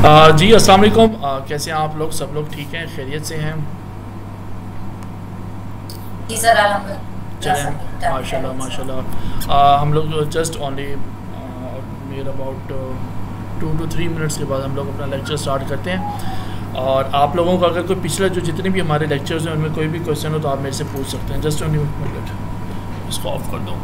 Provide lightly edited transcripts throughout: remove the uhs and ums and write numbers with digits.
जी अस्सलाम वालेकुम। कैसे हैं आप लोग? सब लोग ठीक हैं, खैरियत से हैं? जी सर, अल्हम्दुलिल्लाह चलें, सब ठीक ठाक माशाल्लाह खैरियत से। माशाल्लाह। हम लोग just only near about 2 to 3 minutes के बाद हम लोग अपना लेक्चर स्टार्ट करते हैं। और आप लोगों का अगर कोई पिछला जो जितने भी हमारे लेक्चर्स हैं उनमें कोई भी क्वेश्चन हो तो आप मेरे से पूछ सकते हैं। जस्ट ओनली मिनट, इसको ऑफ कर दो।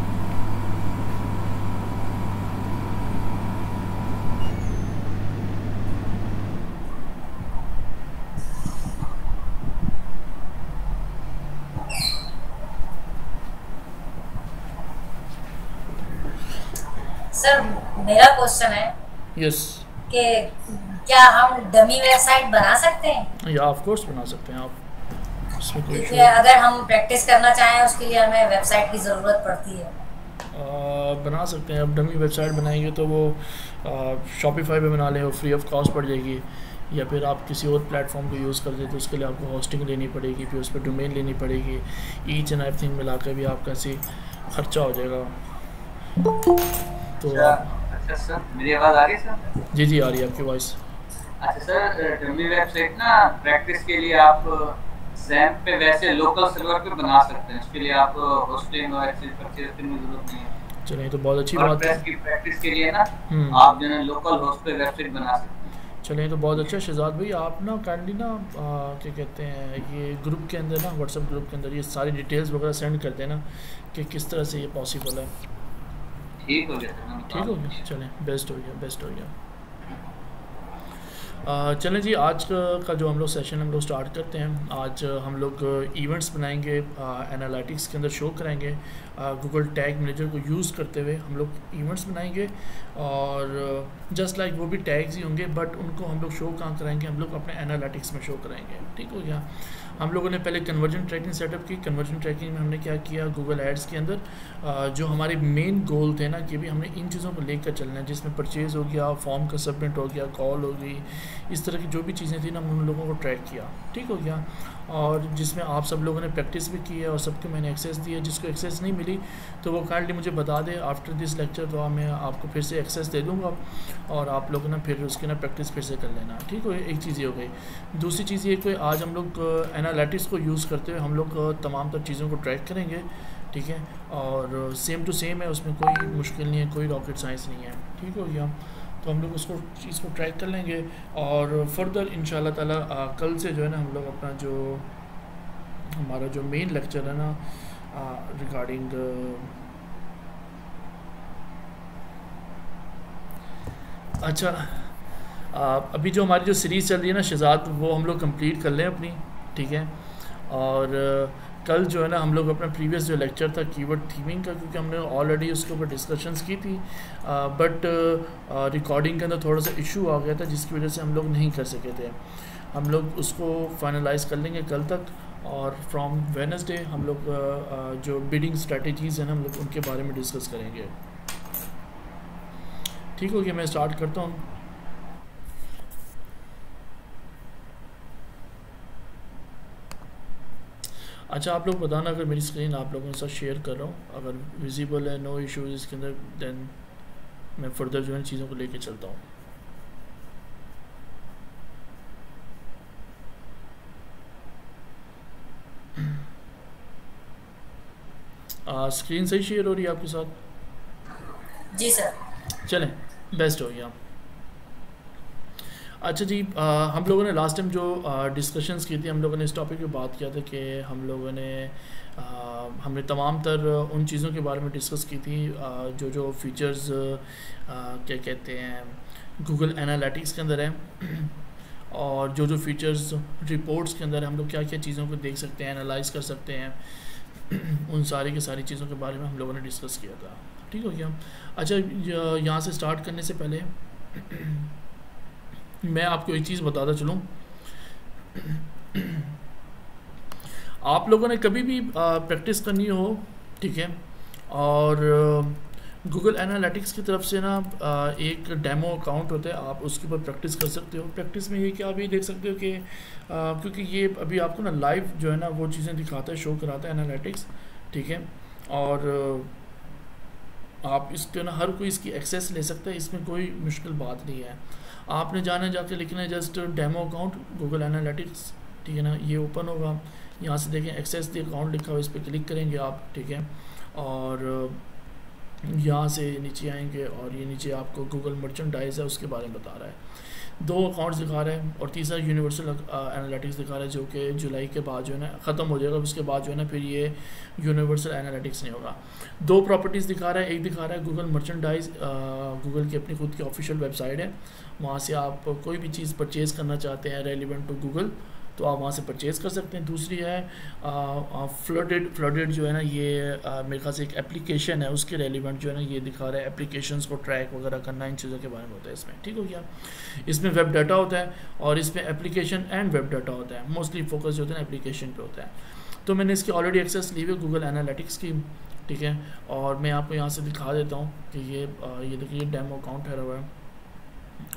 सर, मेरा क्वेश्चन है यस, कि क्या हम डमी वेबसाइट बना सकते हैं? या ऑफ कोर्स बना सकते हैं आप, इसमें कोई क्योंकि इशू है। अगर हम प्रैक्टिस करना चाहें उसके लिए हमें वेबसाइट की ज़रूरत पड़ती है। बना सकते हैं। अब डमी वेबसाइट बनाएंगे तो वो शॉपिफाई पे बना लें, वो फ्री ऑफ कॉस्ट पड़ जाएगी। या फिर आप किसी और प्लेटफॉर्म को यूज़ करते तो उसके लिए आपको होस्टिंग लेनी पड़ेगी, फिर उस पर डोमेन लेनी पड़ेगी। ईच एंड एवरीथिंग मिला कर भी आपका ऐसे खर्चा हो जाएगा। तो अच्छा। आप, अच्छा सर, मेरी आवाज़ आ रही है सर? जी जी आ रही है आपकी वॉइस। अच्छा सर, डमी वेबसाइट ना प्रैक्टिस के लिए आप जैम पे वैसे लोकल सर्वर पे बना सकते हैं। उसके लिए आप होस्टिंग और एक्सेस परचेज करने की जरूरत नहीं है। चलिए तो बहुत अच्छी बात है। वर्डप्रेस की प्रैक्टिस के लिए ना हम्म, आप जो है लोकल होस्ट पे वेबसाइट बना सकते हैं। चलिए तो बहुत अच्छा। शहजाद भाई आप ना काइंडली ना क्या कहते हैं, ये ग्रुप के अंदर ना, व्हाट्सएप ग्रुप के अंदर ये सारी डिटेल्स वगैरह सेंड कर देना कि किस तरह से ये पॉसिबल है। ठीक हो गया सर, मैं बता ठीक हो गया, दूँगा। चलें, बेस्ट हो गया, बेस्ट हो गया। चलें जी, आज का जो हम लोग सेशन हम लोग स्टार्ट करते हैं। आज हम लोग इवेंट्स बनाएंगे, एनालिटिक्स के अंदर शो कराएंगे। गूगल टैग मैनेजर को यूज़ करते हुए हम लोग इवेंट्स बनाएंगे। और जस्ट लाइक वो भी टैग्स ही होंगे, बट उनको हम लोग शो कहाँ कराएंगे? हम लोग अपने एनालिटिक्स में शो कराएंगे। ठीक हो गया। हम लोगों ने पहले कन्वर्जन ट्रैकिंग सेटअप की। कन्वर्जन ट्रैकिंग में हमने क्या किया, गूगल एड्स के अंदर जो हमारे मेन गोल थे ना कि भी हमने इन चीज़ों को लेकर चलना है, जिसमें परचेज़ हो गया, फॉर्म का सबमिट हो गया, कॉल हो गई, इस तरह की जो भी चीज़ें थी ना हमने उन लोगों को ट्रैक किया। ठीक हो गया। और जिसमें आप सब लोगों ने प्रैक्टिस भी की है और सबको मैंने एक्सेस दी है। जिसको एक्सेस नहीं मिली तो वो काइंडली मुझे बता दे आफ्टर दिस लेक्चर, तो मैं आपको फिर से एक्सेस दे दूँगा और आप लोग ना फिर उसकी ना प्रैक्टिस फिर से कर लेना। ठीक हो, एक चीज़ ये हो गई। दूसरी चीज़ ये कि आज हम लोग एनालिटिक्स को यूज़ करते हुए हम लोग तमाम तर चीज़ों को ट्रैक करेंगे। ठीक है। और सेम टू सेम है, उसमें कोई मुश्किल नहीं है, कोई रॉकेट साइंस नहीं है। ठीक हो गया। तो हम लोग उसको चीज़ को ट्रैक कर लेंगे। और फर्दर इंशाल्लाह ताला कल से जो है ना हम लोग अपना जो हमारा जो मेन लेक्चर है ना रिगार्डिंग अच्छा, अभी जो हमारी जो सीरीज़ चल रही है ना शहजाद, वो हम लोग कंप्लीट कर लें अपनी। ठीक है। और कल जो है ना हम लोग अपना प्रीवियस जो लेक्चर था कीवर्ड थीमिंग का, क्योंकि हमने ऑलरेडी उसके ऊपर डिस्कशंस की थी, बट रिकॉर्डिंग के अंदर थोड़ा सा इशू आ गया था जिसकी वजह से हम लोग नहीं कर सके थे। हम लोग उसको फाइनलाइज कर लेंगे कल तक। और फ्रॉम वेडनेसडे हम लोग जो बिडिंग स्ट्रेटजीज़ हैं ना हम लोग उनके बारे में डिस्कस करेंगे। ठीक हो गया, मैं स्टार्ट करता हूँ। अच्छा, आप लोग बताना अगर मेरी स्क्रीन आप लोगों के साथ शेयर कर रहा हूँ, अगर विजिबल है, नो इश्यूज इसके अंदर, देन मैं फर्दर जो है चीज़ों को लेके चलता हूँ। स्क्रीन सही शेयर हो रही है आपके साथ? जी सर। चलें, बेस्ट हो गया। अच्छा जी, हम लोगों ने लास्ट टाइम जो डिस्कशंस की थी, हम लोगों ने इस टॉपिक पे बात किया था कि हम लोगों ने हमने तमाम तर उन चीज़ों के बारे में डिस्कस की थी जो जो फीचर्स क्या कहते हैं गूगल एनालिटिक्स के अंदर है और जो जो फीचर्स रिपोर्ट्स के अंदर है, हम लोग क्या क्या चीज़ों को देख सकते हैं, एनालाइज कर सकते हैं। उन सारी की सारी चीज़ों के बारे में हम लोगों ने डिस्कस किया था। ठीक हो गया। अच्छा, यहाँ से स्टार्ट करने से पहले मैं आपको एक चीज़ बताता चलूँ। आप लोगों ने कभी भी प्रैक्टिस करनी हो, ठीक है, और गूगल एनालिटिक्स की तरफ से ना एक डेमो अकाउंट होता है, आप उसके ऊपर प्रैक्टिस कर सकते हो। प्रैक्टिस में ये कि आप ये देख सकते हो कि क्योंकि ये अभी आपको ना लाइव जो है ना वो चीज़ें दिखाता है, शो कराता है एनालिटिक्स। ठीक है। और आप इसके ना हर कोई इसकी एक्सेस ले सकता है, इसमें कोई मुश्किल बात नहीं है। आपने जाना जाके लिखना है just demo account Google analytics, ठीक है ना। ये ओपन होगा, यहाँ से देखें एक्सेस द अकाउंट लिखा हुआ, इस पर क्लिक करेंगे आप, ठीक है। और यहाँ से नीचे आएंगे और ये नीचे आपको गूगल मर्चेंडाइज है उसके बारे में बता रहा है। 2 अकाउंट्स दिखा रहा है और तीसरा यूनिवर्सल एनालिटिक्स दिखा रहा है, जो कि जुलाई के बाद जो है ना ख़त्म हो जाएगा। उसके बाद जो है ना फिर ये यूनिवर्सल एनालिटिक्स नहीं होगा। 2 प्रॉपर्टीज़ दिखा रहा है, एक दिखा रहा है गूगल मर्चेंडाइज, गूगल की अपनी खुद की ऑफिशियल वेबसाइट है, वहाँ से आप कोई भी चीज़ परचेज़ करना चाहते हैं रेलिवेंट टू गूगल तो आप वहाँ से परचेज़ कर सकते हैं। दूसरी है फ्लडेड जो है ना ये मेरे ख्याल से एक एप्लीकेशन है, उसके रेलिवेंट जो है ना ये दिखा रहा है एप्लीकेशंस को ट्रैक वगैरह करना, इन चीज़ों के बारे में होता है इसमें, ठीक हो गया। इसमें वेब डाटा होता है और इसमें एप्लीकेशन एंड वेब डाटा होता है, मोस्टली फोकस जो होता है एप्लीकेशन पे होता है। तो मैंने इसकी ऑलरेडी एक्सेस ली हुई है गूगल एनालिटिक्स की, ठीक है। और मैं आपको यहाँ से दिखा देता हूँ कि ये देखिए डेमो अकाउंट ठहरा हुआ है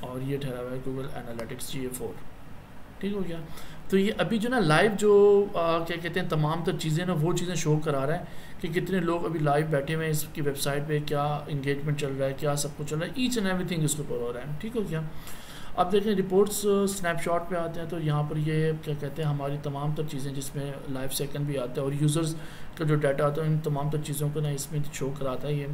और ये ठहरा हुआ है गूगल एनालिटिक्स GA4, ठीक हो गया। तो ये अभी जो ना लाइव जो क्या कहते हैं तमाम तर चीज़ें ना वो चीज़ें शो करा रहा है कि कितने लोग अभी लाइव बैठे हुए हैं इसकी वेबसाइट पे, क्या इंगेजमेंट चल रहा है, क्या सब कुछ चल रहा है, ईच एंड एवरीथिंग इसके ऊपर हो रहा है, ठीक हो गया। अब देखें रिपोर्ट्स स्नैपशॉट पे आते हैं तो यहाँ पर ये क्या कहते हैं हमारी तमाम तर चीज़ें जिसमें लाइव सेकंड भी आता है और यूज़र्स का जो डाटा आता है इन तमाम तर चीज़ों को ना इसमें शो कराता है। ये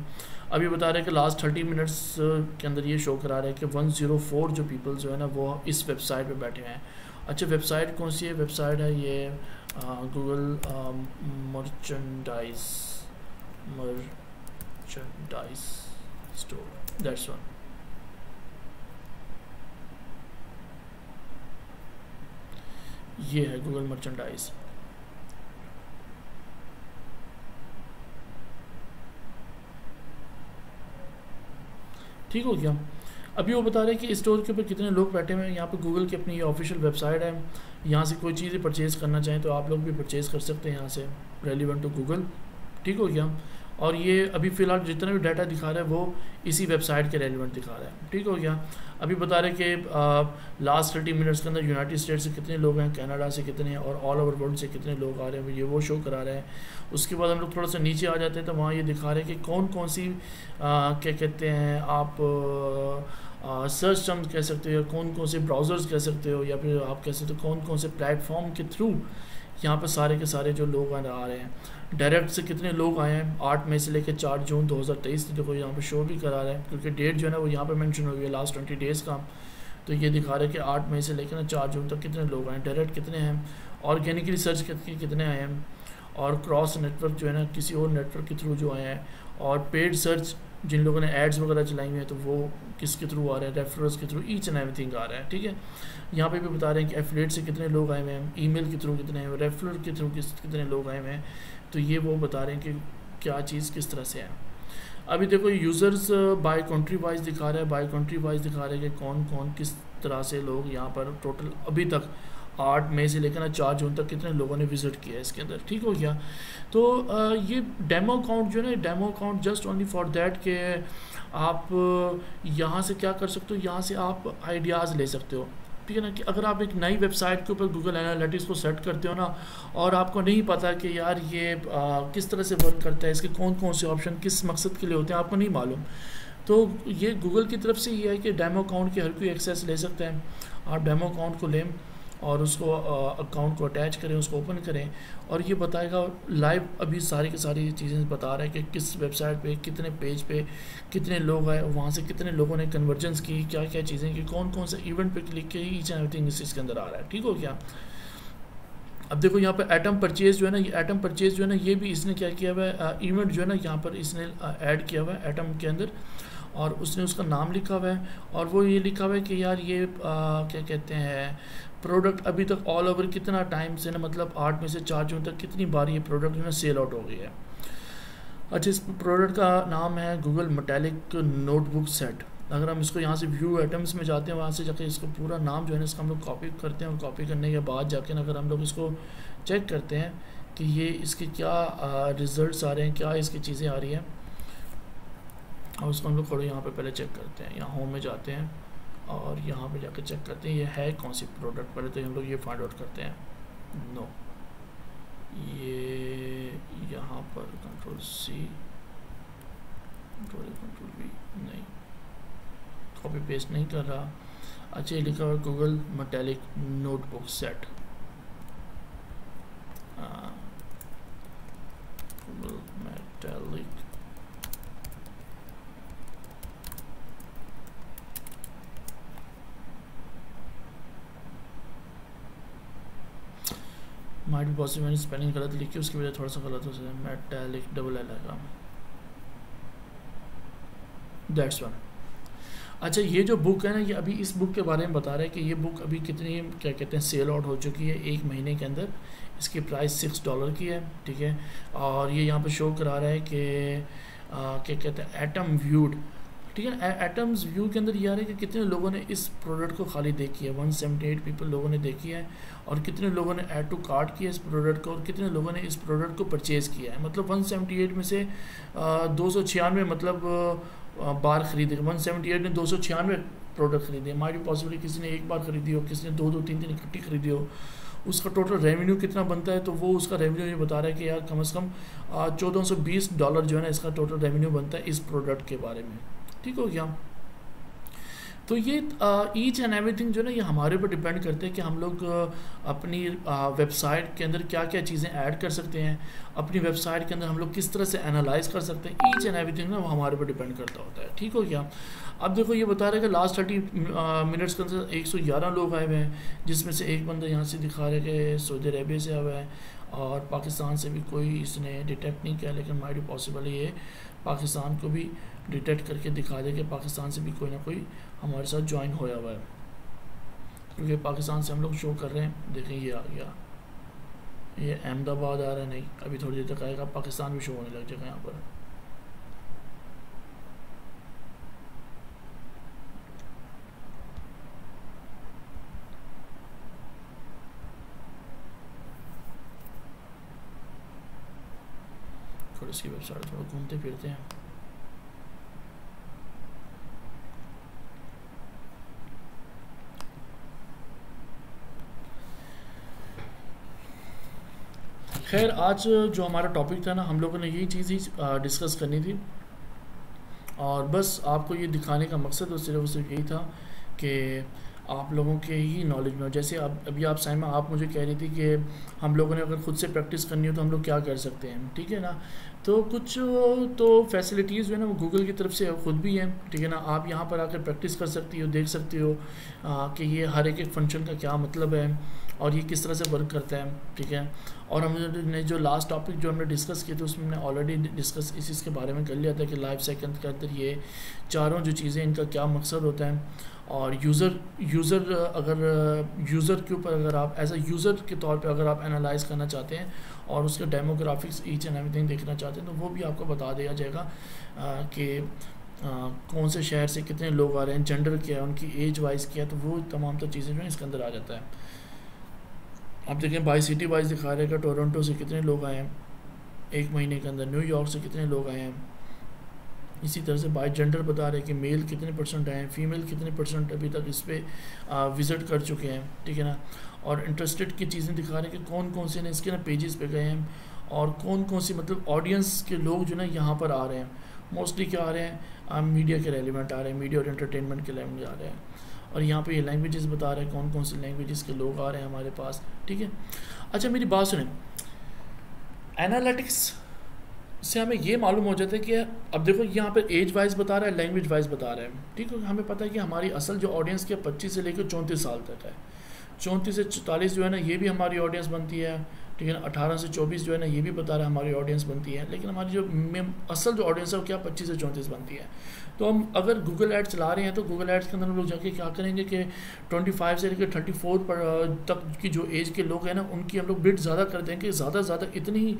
अभी बता रहे हैं कि लास्ट 30 मिनट्स के अंदर ये शो करा रहे हैं कि 104 जो पीपल जो है ना वो इस वेबसाइट पर बैठे हुए हैं। अच्छा, वेबसाइट कौन सी है? वेबसाइट है ये Google merchandise store, that's one. ये है गूगल मर्चेंडाइज। ठीक हो गया। अभी वो बता रहे हैं कि स्टोर के ऊपर कितने लोग बैठे हुए हैं। यहाँ पे गूगल की अपनी ऑफिशियल वेबसाइट है, यहाँ से कोई चीज़ परचेज़ करना चाहें तो आप लोग भी परचेज़ कर सकते हैं यहाँ से, रेलिवेंट टू गूगल, ठीक हो गया। और ये अभी फ़िलहाल जितना भी डाटा दिखा रहा है वो इसी वेबसाइट के रेलिवेंट दिखा रहा है, ठीक हो गया। अभी बता रहे हैं कि लास्ट 30 मिनट्स के अंदर यूनाइटेड स्टेट से कितने लोग हैं, कनाडा से कितने हैं और ऑल ओवर वर्ल्ड से कितने लोग आ रहे हैं, ये वो शो करा रहे हैं। उसके बाद हम लोग थोड़ा सा नीचे आ जाते हैं तो वहाँ ये दिखा रहे हैं कि कौन कौन सी क्या कहते हैं आप सर्च टर्म्स कह सकते हो या कौन कौन से ब्राउज़र्स कह सकते हो या फिर आप कह सकते हो कौन कौन से प्लेटफॉर्म के थ्रू यहाँ पर सारे के सारे जो लोग आ रहे हैं। डायरेक्ट से कितने लोग आए हैं 8 मई से लेकर 4 जून 2023, देखो यहाँ पे शो भी करा रहा है क्योंकि डेट जो है ना वो यहाँ पे मेंशन हुई है लास्ट 20 डेज़ का। तो ये दिखा रहा है कि 8 मई से लेकर ना 4 जून तक कितने लोग आए, डायरेक्ट कितने हैं, ऑर्गेनिकली सर्च करके कितने आए हैं, और क्रॉस नेटवर्क जो है ना किसी और नेटवर्क के थ्रू जो आए हैं, और पेड सर्च जिन लोगों ने एड्स वगैरह चलाई हुई हैं तो वो किसके थ्रू आ रहे हैं, रेफरल्स के थ्रू, ईच एंड एवरीथिंग आ रहा है, ठीक है। यहाँ पे भी बता रहे हैं कि एफिलिएट से कितने लोग आए हुए हैं, ईमेल के थ्रू कितने हैं, रेफरल के थ्रू कितने लोग आए हुए हैं। तो ये वो बता रहे हैं कि क्या चीज़ किस तरह से है। अभी देखो यूज़र्स बाय कंट्री वाइज दिखा रहा है, बाय कंट्री वाइज दिखा रहे हैं कि कौन कौन किस तरह से लोग यहाँ पर टोटल अभी तक 8 मई से लेकर ना 4 जून तक कितने लोगों ने विज़िट किया है इसके अंदर, ठीक हो गया। तो ये डेमो अकाउंट जो है ना, demo account just only for that के आप यहाँ से क्या कर सकते हो, यहाँ से आप आइडियाज़ ले सकते हो, ठीक है ना। कि अगर आप एक नई वेबसाइट के ऊपर गूगल एनालिटिक्स को सेट करते हो ना और आपको नहीं पता कि यार ये किस तरह से वर्क करता है, इसके कौन कौन से ऑप्शन किस मकसद के लिए होते हैं, आपको नहीं मालूम, तो ये गूगल की तरफ से ये है कि डेमो अकाउंट की हर कोई एक्सेस ले सकते हैं। आप डेमो अकाउंट को लें और उसको अकाउंट को अटैच करें, उसको ओपन करें और ये बताएगा लाइव अभी सारी की सारी चीज़ें बता रहा है कि किस वेबसाइट पे कितने पेज पे कितने लोग आए, वहाँ से कितने लोगों ने कन्वर्जेंस की, क्या क्या चीज़ें की, कौन कौन से इवेंट पे क्लिक किए, ईच एंड एवरीथिंग इसके अंदर आ रहा है, ठीक हो गया। अब देखो यहाँ पर एटम परचेज जो है ना, ये एटम परचेज जो है ना ये भी इसने क्या किया हुआ है, इवेंट जो है ना यहाँ पर इसने ऐड किया हुआ है एटम के अंदर और उसने उसका नाम लिखा हुआ है और वो ये लिखा हुआ है कि यार ये क्या कहते हैं प्रोडक्ट अभी तक ऑल ओवर कितना टाइम से ना, मतलब 8 में से 4 जून तक कितनी बार ये प्रोडक्ट जो है सेल आउट हो गई है। अच्छा, इस प्रोडक्ट का नाम है गूगल मेटालिक नोटबुक सेट। अगर हम इसको यहाँ से व्यू आइटम्स में जाते हैं, वहाँ से जाके इसको पूरा नाम जो है ना इसका हम लोग कॉपी करते हैं और कॉपी करने के बाद जाके अगर हम लोग इसको चेक करते हैं कि ये इसके क्या रिज़ल्ट आ रहे हैं, क्या इसकी चीज़ें आ रही हैं, और उसको हम लोग थोड़ा यहाँ पे पहले चेक करते हैं। यहाँ होम में जाते हैं और यहाँ पे जाकर चेक करते हैं ये है कौन सी प्रोडक्ट। पहले तो हम लोग ये फाइंड आउट करते हैं, नो ये यहाँ पर Ctrl+C Ctrl+V नहीं, कॉपी पेस्ट नहीं कर रहा, अच्छा ये लिखा हुआ Google metallic notebook set, Google metallic might भी पॉसिबल, मैंने स्पेलिंग गलत लिखी उसकी वजह थोड़ा सा गलत हो सकता है, मेटालिक डबल एल आएगा, दैट्स वन। अच्छा ये जो बुक है ना, ये अभी इस बुक के बारे में बता रहा है कि ये बुक अभी कितनी क्या कहते हैं सेल आउट हो चुकी है 1 महीने के अंदर, इसकी प्राइस $6 की है, ठीक है। और ये यहाँ पे शो करा रहा है कि क्या कहते हैं एटम व्यूड, ठीक है। एटम्स व्यू के अंदर ये आ रहा है कि कितने लोगों ने इस प्रोडक्ट को खाली देखी है, 178 पीपल लोगों ने देखी है, और कितने लोगों ने ऐड टू कार्ट किया इस प्रोडक्ट को, और कितने लोगों ने इस प्रोडक्ट को परचेज़ किया है। मतलब 178 में से 296 मतलब बार खरीदे, 178 ने 296 प्रोडक्ट खरीदे। माइट भी पॉसिबली किसी ने एक बार खरीदी हो, किसी ने 2-2 3-3 इकट्ठी खरीदी हो, उसका टोटल रेवेन्यू कितना बनता है, तो वो उसका रेवेन्यू ये बता रहा है कि यार कम से कम $1420 जो है ना इसका टोटल रेवेन्यू बनता है इस प्रोडक्ट के बारे में, ठीक हो गया। तो ये ईच एंड एवरीथिंग जो है ना ये हमारे ऊपर डिपेंड करते हैं कि हम लोग अपनी वेबसाइट के अंदर क्या क्या चीज़ें ऐड कर सकते हैं, अपनी वेबसाइट के अंदर हम लोग किस तरह से एनालाइज कर सकते हैं, ईच एंड एवरीथिंग ना वो हमारे ऊपर डिपेंड करता होता है, ठीक हो गया। अब देखो ये बता रहा है कि लास्ट 30 मिनट्स के अंदर 111 लोग आए हुए हैं, जिसमें से एक बंदा यहाँ से दिखा रहा है कि सऊदी अरेबिया से आया हुआ है, और पाकिस्तान से भी कोई इसने डिटेक्ट नहीं किया, लेकिन माइट पॉसिबल ये पाकिस्तान को भी डिटेक्ट करके दिखा दे कि पाकिस्तान से भी कोई ना कोई हमारे साथ ज्वाइन होया हुआ है, क्योंकि पाकिस्तान से हम लोग शो कर रहे हैं। देखें ये आ गया, ये अहमदाबाद आ रहा है, नहीं अभी थोड़ी देर तक आएगा, पाकिस्तान भी शो होने लग जाएगा यहाँ पर। थोड़ी सी वेबसाइट थोड़ा घूमते फिरते हैं। खैर आज जो हमारा टॉपिक था ना, हम लोगों ने यही चीज़ ही डिस्कस करनी थी, और बस आपको ये दिखाने का मकसद और सिर्फ यही था कि आप लोगों के ही नॉलेज में, जैसे अभी आप साइमा आप मुझे कह रही थी कि हम लोगों ने अगर ख़ुद से प्रैक्टिस करनी हो तो हम लोग क्या कर सकते हैं, ठीक है ना। तो कुछ तो फैसिलिटीज़ जो है ना वो गूगल की तरफ से ख़ुद भी हैं, ठीक है ना। आप यहाँ पर आकर प्रैक्टिस कर सकती हो, देख सकती हो कि ये हर एक फंक्शन का क्या मतलब है और ये किस तरह से वर्क करता है, ठीक है। और हमने जो लास्ट टॉपिक जो हमने डिस्कस किए थे उसमें हमने ऑलरेडी डिस्कस इस चीज़ के बारे में कर लिया था कि लाइफ सेकंड के अंदर ये चारों जो चीज़ें इनका क्या मकसद होता है, और यूज़र अगर यूज़र के ऊपर अगर आप एज अ यूज़र के तौर पे अगर आप एनालाइज करना चाहते हैं और उसके डेमोग्राफिक्स ईच एंड एवरीथिंग देखना चाहते हैं तो वो भी आपको बता दिया जाएगा कि कौन से शहर से कितने लोग आ रहे हैं, जेंडर क्या है, उनकी एज वाइज क्या है, तो वो तमाम तो चीज़ें जो है इसके अंदर आ जाता है। आप देखें बाई सिटी वाइज दिखा रहे हैं कि टोरंटो से कितने लोग आए हैं 1 महीने के अंदर, न्यूयॉर्क से कितने लोग आए हैं, इसी तरह से बाय जेंडर बता रहे हैं कि मेल कितने % आए हैं, फीमेल कितने % अभी तक इस पर विज़िट कर चुके हैं, ठीक है ना। और इंटरेस्टेड की चीज़ें दिखा रहे हैं कि कौन कौन से ना इसके ना पेजेस पे गए हैं और कौन कौन सी मतलब ऑडियंस के लोग जो ना यहाँ पर आ रहे हैं। मोस्टली क्या आ रहे हैं, मीडिया के रेलिवेंट आ रहे हैं, मीडिया और एंटरटेनमेंट के लैंग्वेज आ रहे हैं, और यहाँ पे ये लैंग्वेजेस बता रहे हैं कौन कौन से लैंग्वेजेस के लोग आ रहे हैं हमारे पास, ठीक है। अच्छा मेरी बात सुनें, एनालिटिक्स से हमें ये मालूम हो जाता है कि अब देखो यहाँ पर एज वाइज बता रहा है, लैंग्वेज वाइज बता रहा है, ठीक है। हमें पता है कि हमारी असल जो ऑडियंस के 25 से लेकर 34 साल तक है, 34 से 44 जो है ना ये भी हमारी ऑडियंस बनती है, ठीक है ना। 18 से 24 जो है ना ये भी बता रहा है हमारी ऑडियंस बनती है, लेकिन हमारी जो असल जो ऑडियंस है वो क्या 25 से 34 बनती है। तो हम अगर गूगल एड्स चला रहे हैं तो गूगल एड्स के अंदर हम लोग जाके क्या करेंगे कि 25 से लेकर 34 पर तक की जो एज के लोग हैं ना उनकी हम लोग बिड ज़्यादा कर देंगे, ज़्यादा से ज़्यादा इतनी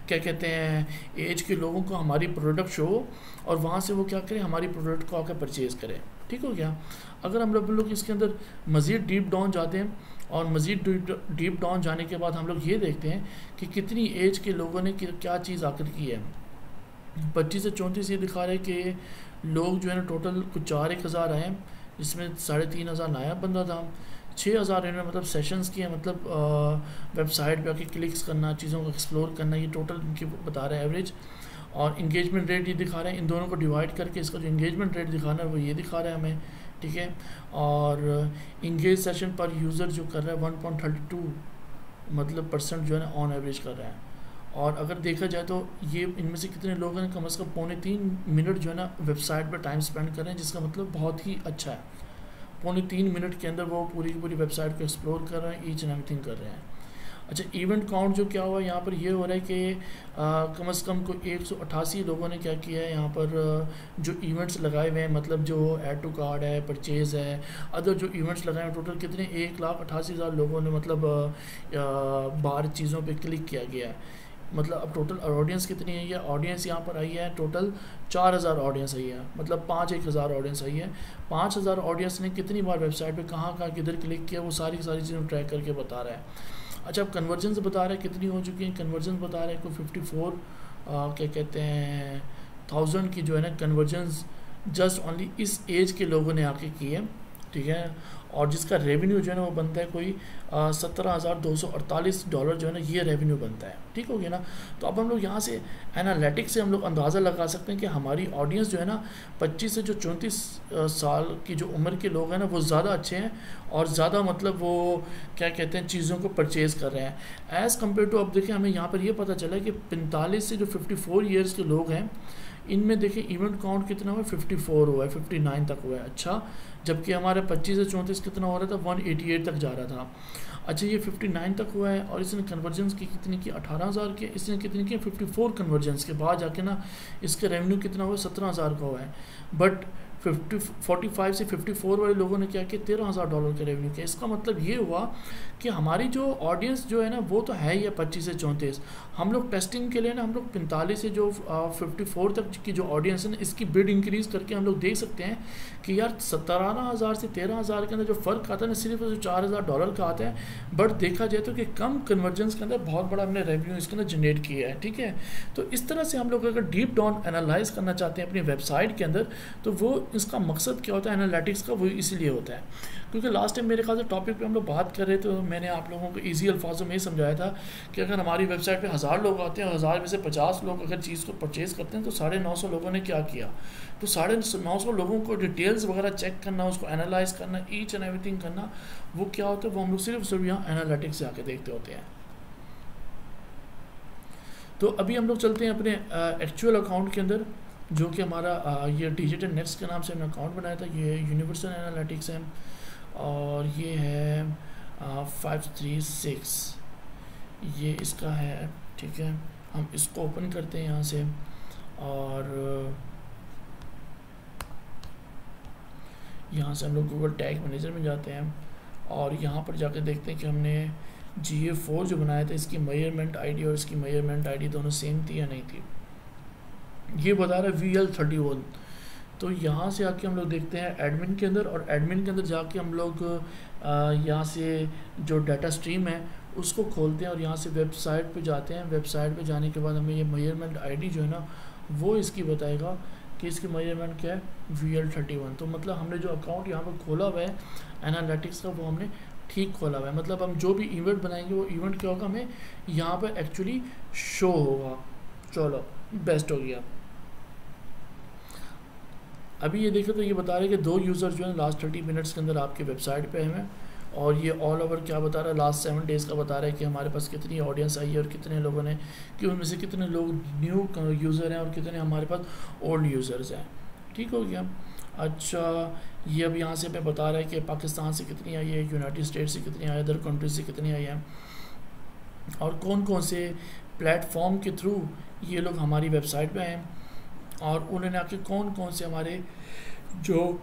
क्या कहते हैं एज के लोगों को हमारी प्रोडक्ट शो और वहाँ से वो क्या करें हमारी प्रोडक्ट को आकर परचेज़ करें, ठीक हो गया। अगर हम लोग इसके अंदर मज़ीद डीप डाउन जाते हैं और मज़ीद डीप डाउन जाने के बाद हम लोग ये देखते हैं कि कितनी एज के लोगों ने क्या चीज़ आकर की है। 25 से 34 ये दिखा रहे हैं कि लोग जो है ना टोटल कुछ 4-1 आए हैं, जिसमें 3,500 नया बंदा था, 6,000 इन्होंने मतलब सेशंस किए, मतलब वेबसाइट पे आके क्लिक्स करना, चीज़ों को एक्सप्लोर करना, ये टोटल इनकी बता रहे हैं एवरेज। और इंगेजमेंट रेट ये दिखा रहे हैं, इन दोनों को डिवाइड करके इसका जो इंगेजमेंट रेट दिखाना है वो ये दिखा रहा है हमें, ठीक है। और इंगेज सेशन पर यूज़र जो कर रहा है 1.32 मतलब % जो है ना ऑन एवरेज कर रहा है। और अगर देखा जाए तो ये इनमें से कितने लोग हैं कम से कम 2.25 जो है ना वेबसाइट पर टाइम स्पेंड कर रहे हैं, जिसका मतलब बहुत ही अच्छा है। 2.25 के अंदर वो पूरी की पूरी वेबसाइट को एक्सप्लोर कर रहे हैं, ईच एंड एवरीथिंग कर रहे हैं। अच्छा, इवेंट काउंट जो क्या हुआ यहाँ पर ये हो रहा है कि कम से कम को 188 लोगों ने क्या किया है यहाँ पर जो इवेंट्स लगाए हुए हैं, मतलब जो ऐड टू कार्ड है, परचेज़ है, अदर जो इवेंट्स लगाए हैं, टोटल कितने 1,88,000 लोगों ने मतलब 12 चीज़ों पे क्लिक किया गया है। मतलब अब टोटल ऑडियंस कितनी है, ये ऑडियंस यहाँ पर आई है टोटल 4,000 ऑडियंस आई है, मतलब 5,000 ऑडियंस आई है। 5,000 ऑडियंस ने कितनी बार वेबसाइट पे कहाँ कहाँ किधर क्लिक किया, वो सारी चीज़ें ट्रैक करके बता रहा है। अच्छा, अब कन्वर्जन्स बता रहा है कितनी हो चुकी हैं। कन्वर्जन्स बता रहे हैं कोई 54 क्या कहते हैं 1000 की जो है ना कन्वर्जन्स जस्ट ओनली इस एज के लोगों ने आके की है, ठीक है। और जिसका रेवेन्यू जो है ना वो बनता है कोई $17,248 जो है ना ये रेवेन्यू बनता है, ठीक हो गया ना। तो अब हम लोग यहाँ से एनालिटिक्स से हम लोग अंदाज़ा लगा सकते हैं कि हमारी ऑडियंस जो है ना 25 से जो 34 साल की जो उम्र के लोग हैं ना वो ज़्यादा अच्छे हैं और ज़्यादा मतलब वो क्या कहते हैं चीज़ों को परचेज़ कर रहे हैं एज़ कम्पेयर टू। अब देखिए हमें यहाँ पर ये पता चला है कि 45 से जो 54 ईयर्स के लोग हैं इनमें देखिए इवेंट काउंट कितना हुआ है 54 हुआ है, 59 तक हुआ है। अच्छा, जबकि हमारे 25 से 34 कितना हो रहा था 188 तक जा रहा था। अच्छा, ये 59 तक हुआ है और इसने कन्वर्जेंस की कितनी की 18,000 के, इसने कितनी की 54 कन्वर्जेंस के बाद जाके ना इसका रेवेन्यू कितना हुआ 17,000 का हुआ है। बट 45 से 54 वाले लोगों ने क्या किया $13,000 का रेवेन्यू किया। इसका मतलब ये हुआ कि हमारी जो ऑडियंस जो है ना वो तो है ही है 25 से 34। हम लोग टेस्टिंग के लिए ना हम लोग 45 से जो 54 तक की जो ऑडियंस है ना इसकी बिड इंक्रीज़ करके हम लोग देख सकते हैं कि यार 17,000 से 13,000 के अंदर जो फ़र्क आता है ना सिर्फ जो $4,000 का आता है, बट देखा जाए तो कि कम कन्वर्जेंस के अंदर बहुत बड़ा हमने रेवेन्यू इसके अंदर जनरेट किया है, ठीक है। तो इस तरह से हम लोग अगर डीप डाउन एनालाइज करना चाहते हैं अपनी वेबसाइट के अंदर तो वो इसका मकसद क्या होता है एनालिटिक्स का, वो इसलिए होता है क्योंकि लास्ट टाइम मेरे ख्याल से टॉपिक पे हम लोग बात कर रहे थे तो मैंने आप लोगों को ईजी अल्फाजों में ये समझाया था कि अगर हमारी वेबसाइट पे 1000 लोग आते हैं, 1000 में से 50 लोग अगर चीज़ को परचेज़ करते हैं तो 950 लोगों ने क्या किया, तो 950 लोगों को डिटेल्स वगैरह चेक करना, उसको एनालाइज करना, ईच एंड एवरीथिंग करना, वो क्या होता है वो हम लोग सिर्फ यहाँ एनालिटिक्स से आके देखते होते हैं। तो अभी हम लोग चलते हैं अपने एक्चुअल अकाउंट के अंदर जो कि हमारा ये डिजिटल नेक्स्ट के नाम से हमने अकाउंट बनाया था। ये यूनिवर्सल एनालिटिक्स है और ये है 536 ये इसका है, ठीक है। हम इसको ओपन करते हैं यहाँ से और यहाँ से हम लोग गूगल टैग मैनेजर में जाते हैं और यहाँ पर जाकर देखते हैं कि हमने GA4 जो बनाया था इसकी मेजरमेंट आईडी और इसकी मेजरमेंट आईडी दोनों सेम थी या नहीं थी। ये बता रहा है VL31। तो यहाँ से आके हम लोग देखते हैं एडमिन के अंदर और एडमिन के अंदर जाके हम लोग यहाँ से जो डाटा स्ट्रीम है उसको खोलते हैं और यहाँ से वेबसाइट पे जाते हैं। वेबसाइट पे जाने के बाद हमें ये मेजरमेंट आईडी जो है ना वो इसकी बताएगा कि इसकी मेजरमेंट क्या है VL31। तो मतलब हमने जो अकाउंट यहाँ पर खोला हुआ है एनालिटिक्स का वो हमने ठीक खोला हुआ है। मतलब हम जो भी इवेंट बनाएंगे वो इवेंट क्या होगा हमें यहाँ पर एक्चुअली शो होगा। चलो बेस्ट हो गया। अभी ये देखें तो ये बता रहे हैं कि 2 यूज़र जो है लास्ट 30 मिनट्स के अंदर आपके वेबसाइट पे हैं और ये ऑल ओवर क्या बता रहा है लास्ट 7 डेज़ का बता रहा है कि हमारे पास कितनी ऑडियंस आई है और कितने लोगों ने कि उनमें से कितने लोग न्यू यूज़र हैं और कितने हमारे पास ओल्ड यूज़र्स हैं, ठीक हो गया। अच्छा, ये अब यहाँ से हमें बता रहा है कि पाकिस्तान से कितनी आई है, यूनाइटेड स्टेट से कितनी आई है, अदर कंट्रीज से कितनी आई है और कौन कौन से प्लेटफॉर्म के थ्रू ये लोग हमारी वेबसाइट पे हैं और उन्होंने आके कौन कौन से हमारे जो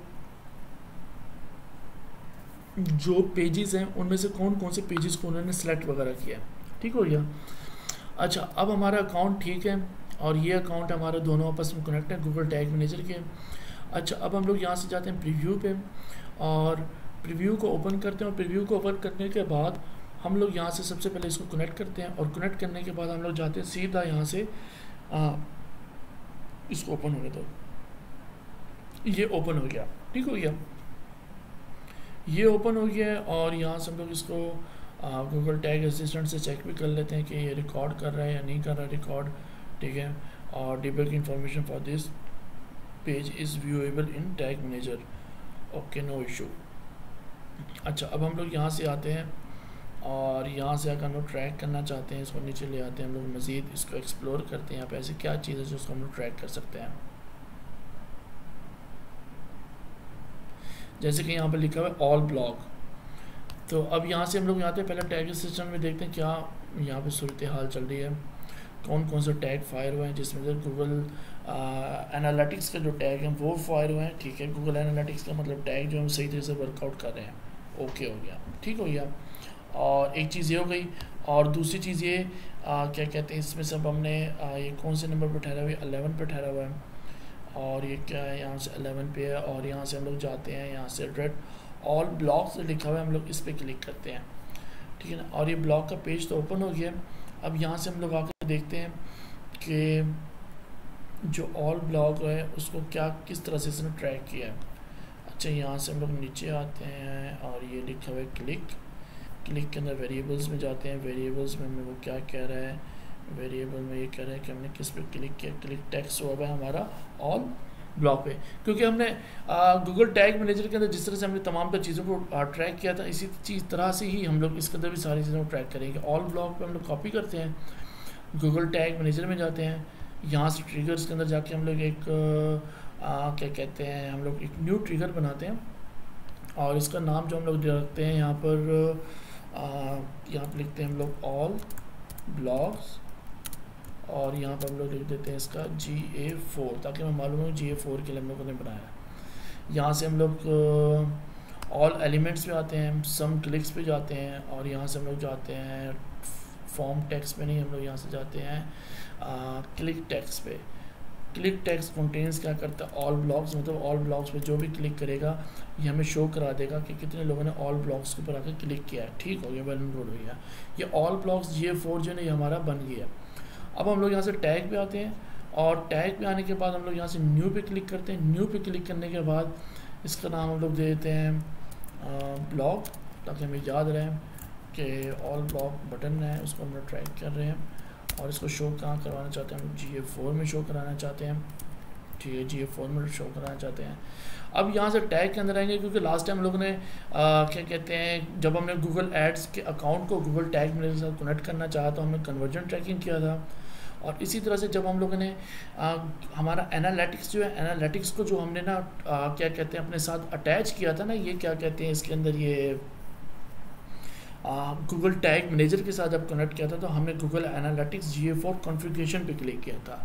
पेजेस हैं उनमें से कौन कौन से पेजेस को उन्होंने सेलेक्ट वगैरह किया, ठीक हो गया। अच्छा, अब हमारा अकाउंट ठीक है और ये अकाउंट हमारा दोनों आपस में कनेक्ट है गूगल टैग मैनेजर के। अच्छा, अब हम लोग यहाँ से जाते हैं प्रीव्यू पे और प्रीव्यू को ओपन करते हैं और प्रीव्यू को ओपन करने के बाद हम लोग यहाँ से सबसे पहले इसको कनेक्ट करते हैं और कनेक्ट करने के बाद हम लोग जाते हैं सीधा यहाँ से इसको ओपन होने दो। ये ओपन हो गया, ठीक हो गया, ये ओपन हो गया है और यहाँ से हम लोग इसको गूगल टैग असिस्टेंट से चेक भी कर लेते हैं कि ये रिकॉर्ड कर रहा है या नहीं कर रहा है रिकॉर्ड, ठीक है। और debug information for this page is viewable in tag manager okay, no issue. अच्छा, अब हम लोग यहाँ से आते हैं और यहाँ से अगर हम लोग ट्रैक करना चाहते हैं, इसको नीचे ले आते हैं, हम लोग मज़ीद इसको एक्सप्लोर करते हैं। यहाँ पे ऐसी क्या चीज़ है जो उसको हम लोग ट्रैक कर सकते हैं। जैसे कि यहाँ पे लिखा हुआ है ऑल ब्लॉग। तो अब यहाँ से हम लोग आते हैं, पहले टैग सिस्टम में देखते हैं क्या यहाँ पे सूरत हाल चल रही है, कौन कौन से टैग फायर हुए हैं, जिसमें से गूगल एनालिटिक्स के जो टैग हैं वो फायर हुए हैं। ठीक है, गूगल एनालिटिक्स का मतलब टैग जो हम सही तरह से वर्कआउट कर रहे हैं। ओके हो गया, ठीक हो गया। और एक चीज़ ये हो गई, और दूसरी चीज़ ये क्या कहते हैं, इसमें सब हमने ये कौन से नंबर पर ठहरा हुआ है, 11 पर ठहरा हुआ है। और ये क्या है, यहाँ से 11 पे है। और यहाँ से हम लोग जाते हैं, यहाँ से रेड ऑल ब्लॉग्स लिखा हुआ है, हम लोग इस पर क्लिक करते हैं। ठीक है ना, और ये ब्लॉग का पेज तो ओपन हो गया। अब यहाँ से हम लोग आकर देखते हैं कि जो ऑल ब्लॉग है उसको क्या किस तरह से इसने ट्रैक किया है। अच्छा, यहाँ से हम लोग नीचे आते हैं और ये लिखा हुआ है क्लिक के अंदर वेरिएबल्स में जाते हैं। वेरिएबल्स में हमें वो क्या कह रहा है, वेरिएबल में ये कह रहा है कि हमने किस पे क्लिक किया, क्लिक टेक्स्ट हुआ है हमारा ऑल ब्लॉग पे, क्योंकि हमने गूगल टैग मैनेजर के अंदर जिस तरह से हमने तमाम तर चीज़ों को ट्रैक किया था, इसी तरह से ही हम लोग इसके अंदर भी सारी चीज़ों को ट्रैक करेंगे। ऑल ब्लॉग पे हम लोग कॉपी करते हैं, गूगल टैग मैनेजर में जाते हैं, यहाँ से ट्रिगर्स के अंदर जाके हम लोग एक क्या कहते हैं, हम लोग एक न्यू ट्रिगर बनाते हैं और इसका नाम जो हम लोग रखते हैं यहाँ पर लिखते हैं हम लोग ऑल ब्लॉग्स, और यहाँ पर हम लोग लिख देते हैं इसका GA4, ताकि हमें मालूम हो GA4 के लिए हम लोगों ने बनाया। यहाँ से हम लोग ऑल एलिमेंट्स पे आते हैं, सम क्लिक्स पे जाते हैं, और यहाँ से हम लोग जाते हैं फॉर्म टेक्स्ट पे नहीं, हम लोग यहाँ से जाते हैं क्लिक टेक्स्ट पे। क्लिक टेक्स्ट कंटेंस क्या करता है, ऑल ब्लॉग्स, मतलब ऑल ब्लॉग्स पे जो भी क्लिक करेगा ये हमें शो करा देगा कि कितने लोगों ने ऑल ब्लॉग्स के ऊपर आकर क्लिक किया है। ठीक हो गया, वेल एंड गुड हो गया। ये ऑल ब्लॉग्स GA4 जो है ये हमारा बन गया। अब हम लोग यहाँ से टैग पे आते हैं, और टैग पे आने के बाद हम लोग यहाँ से न्यू पे क्लिक करते हैं। न्यू पे क्लिक करने के बाद इसका नाम हम लोग दे देते हैं ब्लॉग, ताकि हमें याद रहे कि ऑल ब्लॉग बटन है उसको हम लोग ट्रैक कर रहे हैं। और इसको शो कहाँ करवाना चाहते हैं, हम GA4 में शो कराना चाहते हैं। ठीक है, GA4 में शो कराना चाहते हैं। अब यहाँ से टैग के अंदर आएंगे, क्योंकि लास्ट टाइम हम लोगों ने क्या कहते हैं, जब हमने गूगल एड्स के अकाउंट को गूगल टैग मेरे साथ कनेक्ट करना चाहा तो हमने कन्वर्जन ट्रैकिंग किया था। और इसी तरह से जब हम लोगों ने हमारा एनालिटिक्स जो है, एनालिटिक्स को जो हमने ना क्या कहते हैं अपने साथ अटैच किया था ना, ये क्या कहते हैं इसके अंदर, ये गूगल टैग मैनेजर के साथ जब कनेक्ट किया था तो हमने गूगल एनालिटिक्स GA4 कॉन्फ़िगरेशन पे क्लिक किया था।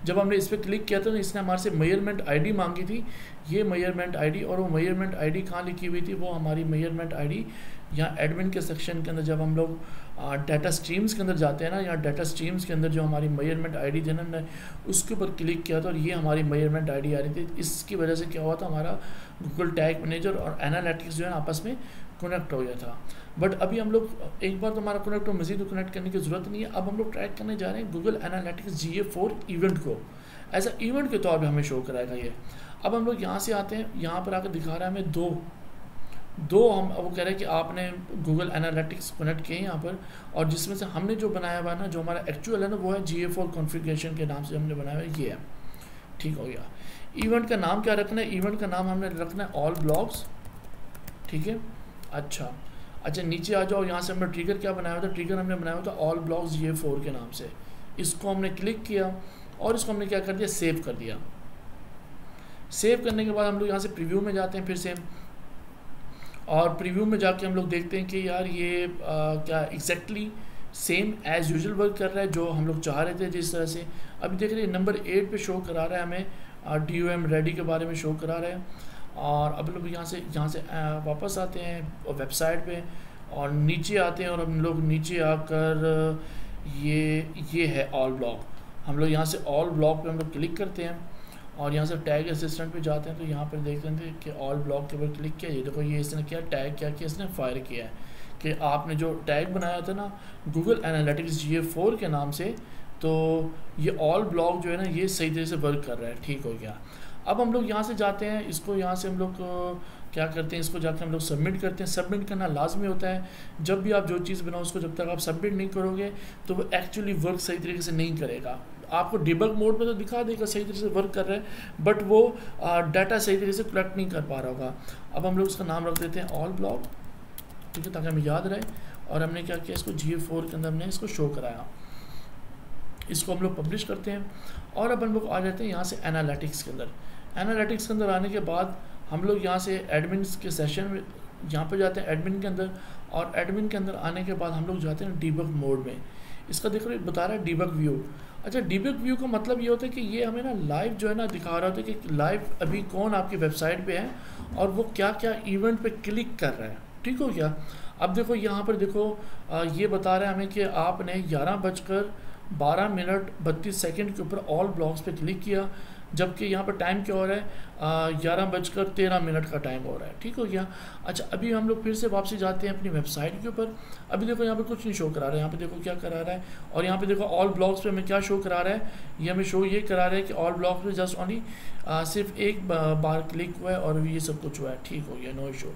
जब हमने इस पर क्लिक किया था तो इसने हमारे से मेजरमेंट आईडी मांगी थी, ये मेजरमेंट आईडी, और वो मेजरमेंट आईडी कहाँ लिखी हुई थी, वो हमारी मेजरमेंट आईडी यहाँ एडमिन के सेक्शन के अंदर जब हम लोग डाटा स्ट्रीम्स के अंदर जाते हैं ना, या डाटा स्ट्रीम्स के अंदर जो हमारी मेजरमेंट आईडी थी ना, हमने उसके ऊपर क्लिक किया था और ये हमारी मेजरमेंट आईडी आ रही थी। इसकी वजह से क्या हुआ था, हमारा गूगल टैग मैनेजर और एनालिटिक्स जो है आपस में कनेक्ट हो गया था। बट अभी हम लोग एक बार तो हमारा कनेक्ट हो, मज़ीद कनेक्ट करने की ज़रूरत नहीं है। अब हम लोग ट्रैक करने जा रहे हैं गूगल एनालिटिक्स GA4 इवेंट को, एज अ इवेंट के तौर पे हमें शो कराएगा ये। अब हम लोग यहाँ से आते हैं, यहाँ पर आकर दिखा रहा है हमें दो हम वो कह रहे हैं कि आपने गूगल एनालिटिक्स कनेक्ट किए यहाँ पर, और जिसमें से हमने जो बनाया हुआ है ना, जो हमारा एक्चुअल है ना, वो है GA4 कॉन्फ़िगरेशन के नाम से हमने बनाया हुआ है, ये है। ठीक हो गया। इवेंट का नाम क्या रखना है, इवेंट का नाम हमने रखना है ऑल ब्लॉग्स। ठीक है, अच्छा, नीचे आ जाओ। यहाँ से हमने ट्रिगर क्या बनाया हुआ था, ट्रिगर हमने बनाया हुआ था ऑल ब्लॉग्स GA4 के नाम से। इसको हमने क्लिक किया और इसको हमने क्या कर दिया, सेव कर दिया। सेव करने के बाद हम लोग यहाँ से प्रीव्यू में जाते हैं फिर से, और प्रीव्यू में जाके हम लोग देखते हैं कि यार ये क्या exactly same as usual work कर रहा है जो हम लोग चाह रहे थे जिस तरह से। अभी देख रहे हैं नंबर 8 पे शो करा रहा है हमें, DOM रेडी के बारे में शो करा रहा है। और अब लोग यहाँ से वापस आते हैं वेबसाइट पे और नीचे आते हैं, और हम लोग नीचे आकर ये है ऑल ब्लॉग। हम लोग यहाँ से ऑल ब्लॉग पे हम लोग क्लिक करते हैं और यहाँ से टैग असिस्टेंट पे जाते हैं, तो यहाँ पर देख लेते हैं कि ऑल ब्लॉग के ऊपर क्लिक किया। ये देखो ये इसने क्या टैग क्या किया, इसने फायर किया है कि आपने जो टैग बनाया था ना गूगल एनालिटिक्स GA4 के नाम से, तो ये ऑल ब्लॉग जो है ना ये सही तरह से वर्क कर रहा है। ठीक हो गया। अब हम लोग यहाँ से जाते हैं, इसको यहाँ से हम लोग क्या करते हैं, इसको जाकर हम लोग सबमिट करते हैं। सबमिट करना लाजमी होता है। जब भी आप जो चीज़ बनाओ उसको जब तक आप सबमिट नहीं करोगे तो वो एक्चुअली वर्क सही तरीके से नहीं करेगा। आपको डिबग मोड में तो दिखा देगा सही तरीके से वर्क कर रहा है, बट वो डाटा सही तरीके से कलेक्ट नहीं कर पा रहा होगा। अब हम लोग उसका नाम रख देते हैं ऑल ब्लॉग, ठीक है, ताकि हमें याद रहे। और हमने क्या किया, इसको GA4 के अंदर हमने इसको शो कराया। इसको हम लोग पब्लिश करते हैं और अब हम लोग आ जाते हैं यहाँ से एनालिटिक्स के अंदर। एनालिटिक्स के अंदर आने के बाद हम लोग यहाँ से एडमिन के सेशन में यहाँ पे जाते हैं एडमिन के अंदर, और एडमिन के अंदर आने के बाद हम लोग जाते हैं डिबग मोड में। इसका देखो ये बता रहा है डिबग व्यू। अच्छा, डिबग व्यू का मतलब ये होता है कि ये हमें ना लाइव जो है ना दिखा रहा होता है कि लाइव अभी कौन आपकी वेबसाइट पे है और वो क्या क्या इवेंट पे क्लिक कर रहा है, ठीक हो गया। अब देखो यहाँ पर देखो ये बता रहा है हमें कि आपने 11:12:32 के ऊपर ऑल ब्लॉग्स पे क्लिक किया, जबकि यहाँ पर टाइम क्या हो रहा है 11:13 का टाइम हो रहा है, ठीक हो गया। अच्छा, अभी हम लोग फिर से वापसी जाते हैं अपनी वेबसाइट के ऊपर। अभी देखो यहाँ पे कुछ नहीं शो करा रहा है, यहाँ पे देखो क्या करा रहा है, और यहाँ पे देखो ऑल ब्लॉग्स पे हमें क्या शो करा रहा है, ये हमें शो ये करा रहा है कि ऑल ब्लॉग्स पे जस्ट ओनली सिर्फ एक बार क्लिक हुआ है और ये सब कुछ हुआ है, ठीक हो गया, नो इशू।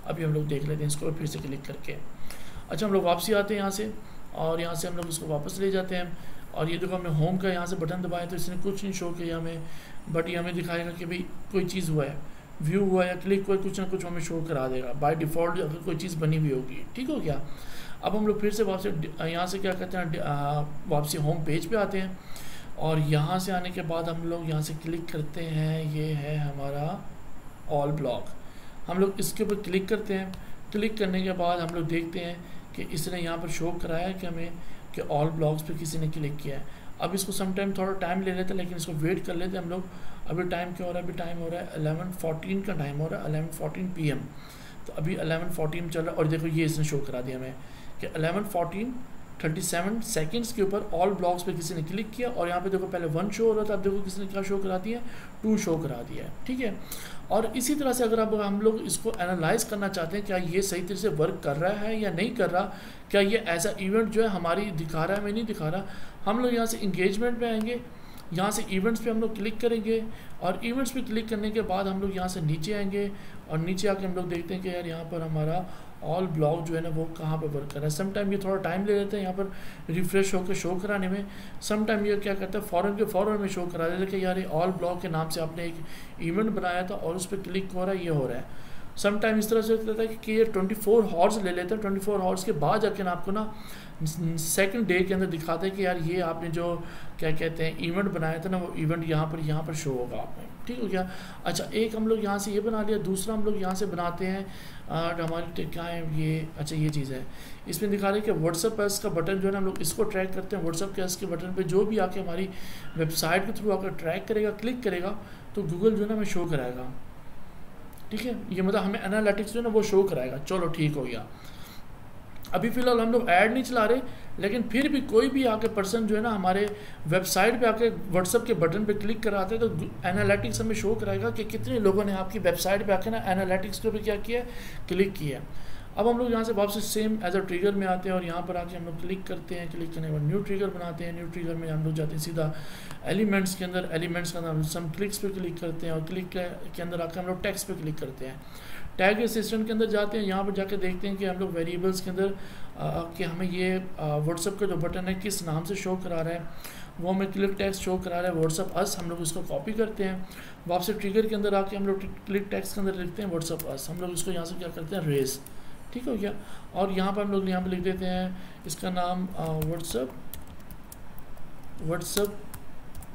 अभी हम लोग देख लेते हैं इसको फिर से क्लिक करके। अच्छा, हम लोग वापसी आते हैं यहाँ से, और यहाँ से हम लोग इसको वापस ले जाते हैं, और ये देखो हमने होम का यहाँ से बटन दबाया तो इसने कुछ नहीं शो किया हमें, बट ये हमें दिखाएगा कि भाई कोई चीज़ हुआ है, व्यू हुआ है या क्लिक हुआ है, कुछ ना कुछ हमें शो करा देगा बाय डिफ़ॉल्ट अगर कोई चीज़ बनी हुई होगी, ठीक हो गया। अब हम लोग फिर से वापसी यहाँ से क्या कहते हैं वापसी होम पेज पे आते हैं, और यहाँ से आने के बाद हम लोग यहाँ से क्लिक करते हैं, ये है हमारा ऑल ब्लॉग। हम लोग इसके ऊपर क्लिक करते हैं। क्लिक करने के बाद हम लोग देखते हैं कि इसने यहाँ पर शो कराया है कि हमें कि ऑल ब्लॉग्स पे किसी ने क्लिक किया है। अब इसको सम टाइम थोड़ा टाइम ले लेते हैं, लेकिन इसको वेट कर लेते हैं हम लोग। अभी टाइम क्या हो रहा है, अभी टाइम हो रहा है 11:14 का टाइम हो रहा है, 11:14 PM। तो अभी 11:14 चल रहा है, और देखो ये इसने शो करा दिया हमें कि 11:14:37 सेकेंड्स के ऊपर ऑल ब्लॉग्स पे किसी ने क्लिक किया, और यहाँ पे देखो पहले 1 शो हो रहा था, अब देखो किसी ने क्या शो करा दिया है, 2 शो करा दिया है, ठीक है। और इसी तरह से अगर अब हम लोग इसको एनालाइज करना चाहते हैं क्या ये सही तरह से वर्क कर रहा है या नहीं कर रहा, क्या ये ऐसा इवेंट जो है हमारी दिखा रहा है हमें नहीं दिखा रहा, हम लोग यहाँ से इंगेजमेंट में आएंगे, यहाँ से इवेंट्स पे हम लोग क्लिक करेंगे, और इवेंट्स पे क्लिक करने के बाद हम लोग यहाँ से नीचे आएंगे, और नीचे आके हम लोग देखते हैं कि यार यहाँ पर हमारा ऑल ब्लॉग जो है ना वो कहाँ पे वर्क कर रहा है। सम टाइम ये थोड़ा टाइम ले लेते हैं यहाँ पर रिफ़्रेश होकर शो कराने में। सम टाइम ये क्या करता है फ़ौरन में शो करा देते हैं कि यार ये ऑल ब्लॉग के नाम से आपने एक इवेंट बनाया था और उस पर क्लिक हो रहा है, ये हो रहा है। सम टाइम इस तरह से होता है कि ये 24 हॉर्स ले लेते हैं, 24 हॉर्स के बाद जाके ना आपको ना सेकंड डे के अंदर दिखाते हैं कि यार ये आपने जो क्या कहते हैं इवेंट बनाया था ना वो इवेंट यहाँ पर शो होगा आपने, ठीक हो गया। अच्छा, एक हम लोग यहाँ से ये बना लिया, दूसरा हम लोग यहाँ से बनाते हैं हमारी क्या है ये, अच्छा ये चीज़ है, इसमें दिखा रहे हैं कि व्हाट्सअप प्लस का बटन जो है ना हम लोग इसको ट्रैक करते हैं। व्हाट्सअप प्लस के बटन पे जो भी आके हमारी वेबसाइट के थ्रू आकर ट्रैक करेगा, क्लिक करेगा, तो गूगल जो है ना हमें शो कराएगा, ठीक है। ये मतलब हमें एनालिटिक्स जो है ना वो शो कराएगा। चलो ठीक हो गया। अभी फ़िलहाल हम लोग ऐड नहीं चला रहे, लेकिन फिर भी कोई भी आके पर्सन जो है ना हमारे वेबसाइट पे आके व्हाट्सअप के बटन पे क्लिक कराते हैं तो एनालिटिक्स हमें शो कराएगा कि कितने लोगों ने आपकी वेबसाइट पे आके ना एनालिटिक्स के ऊपर क्या किया, क्लिक किया। अब हम लोग यहाँ से वापस सेम एज अ ट्रिगर में आते हैं, और यहाँ पर आके हम लोग क्लिक करते हैं। क्लिक करने के बाद न्यू ट्रिगर बनाते हैं। न्यू ट्रिगर में हम लोग जाते हैं सीधा एलिमेंट्स के अंदर। एलिमेंट्स के अंदर हम सम क्लिक्स पे क्लिक करते हैं, और क्लिक के अंदर आकर हम लोग टेक्स्ट पे क्लिक करते हैं। टैग असिस्टेंट के अंदर जाते हैं, यहाँ पर जाकर देखते हैं कि हम लोग वेरिएबल्स के अंदर कि हमें ये व्हाट्सअप का जो बटन है किस नाम से शो करा रहा है, वो हमें क्लिक टेक्स्ट शो करा रहा है व्हाट्सअप अस। हम लोग इसको कॉपी करते हैं, वापस ट्रिगर के अंदर आके हम लोग क्लिक टेक्स्ट के अंदर लिखते हैं व्हाट्सअप अस। हम लोग इसको यहाँ से क्या करते हैं, रेस, ठीक हो गया। और यहाँ पर हम लोग यहाँ पर लिख देते हैं इसका नाम व्हाट्सअप,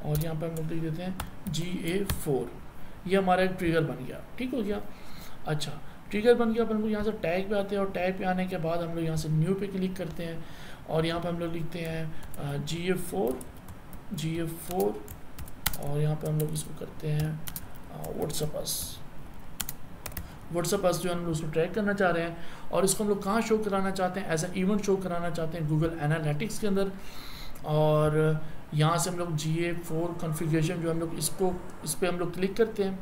और यहाँ पर हम लोग लिख देते हैं GA4। ये हमारा एक ट्रिगर बन गया, ठीक हो गया। अच्छा, ट्रिगर बन गया। अपन लोग यहाँ से टैग पे आते हैं, और टैग पे आने के बाद हम लोग यहाँ से न्यू पे क्लिक करते हैं, और यहाँ पे हम लोग लिखते हैं GA4, और यहाँ पे हम लोग इसको करते हैं व्हाट्सअप अस जो हम लोग उसको ट्रैक करना चाह रहे हैं, और इसको हम लोग कहाँ शो कराना चाहते हैं, एज ए इवेंट शो कराना चाहते हैं गूगल एनालिटिक्स के अंदर। और यहाँ से हम लोग GA4 कॉन्फ़िगरेशन जो हम लोग इस पर हम लोग क्लिक करते हैं,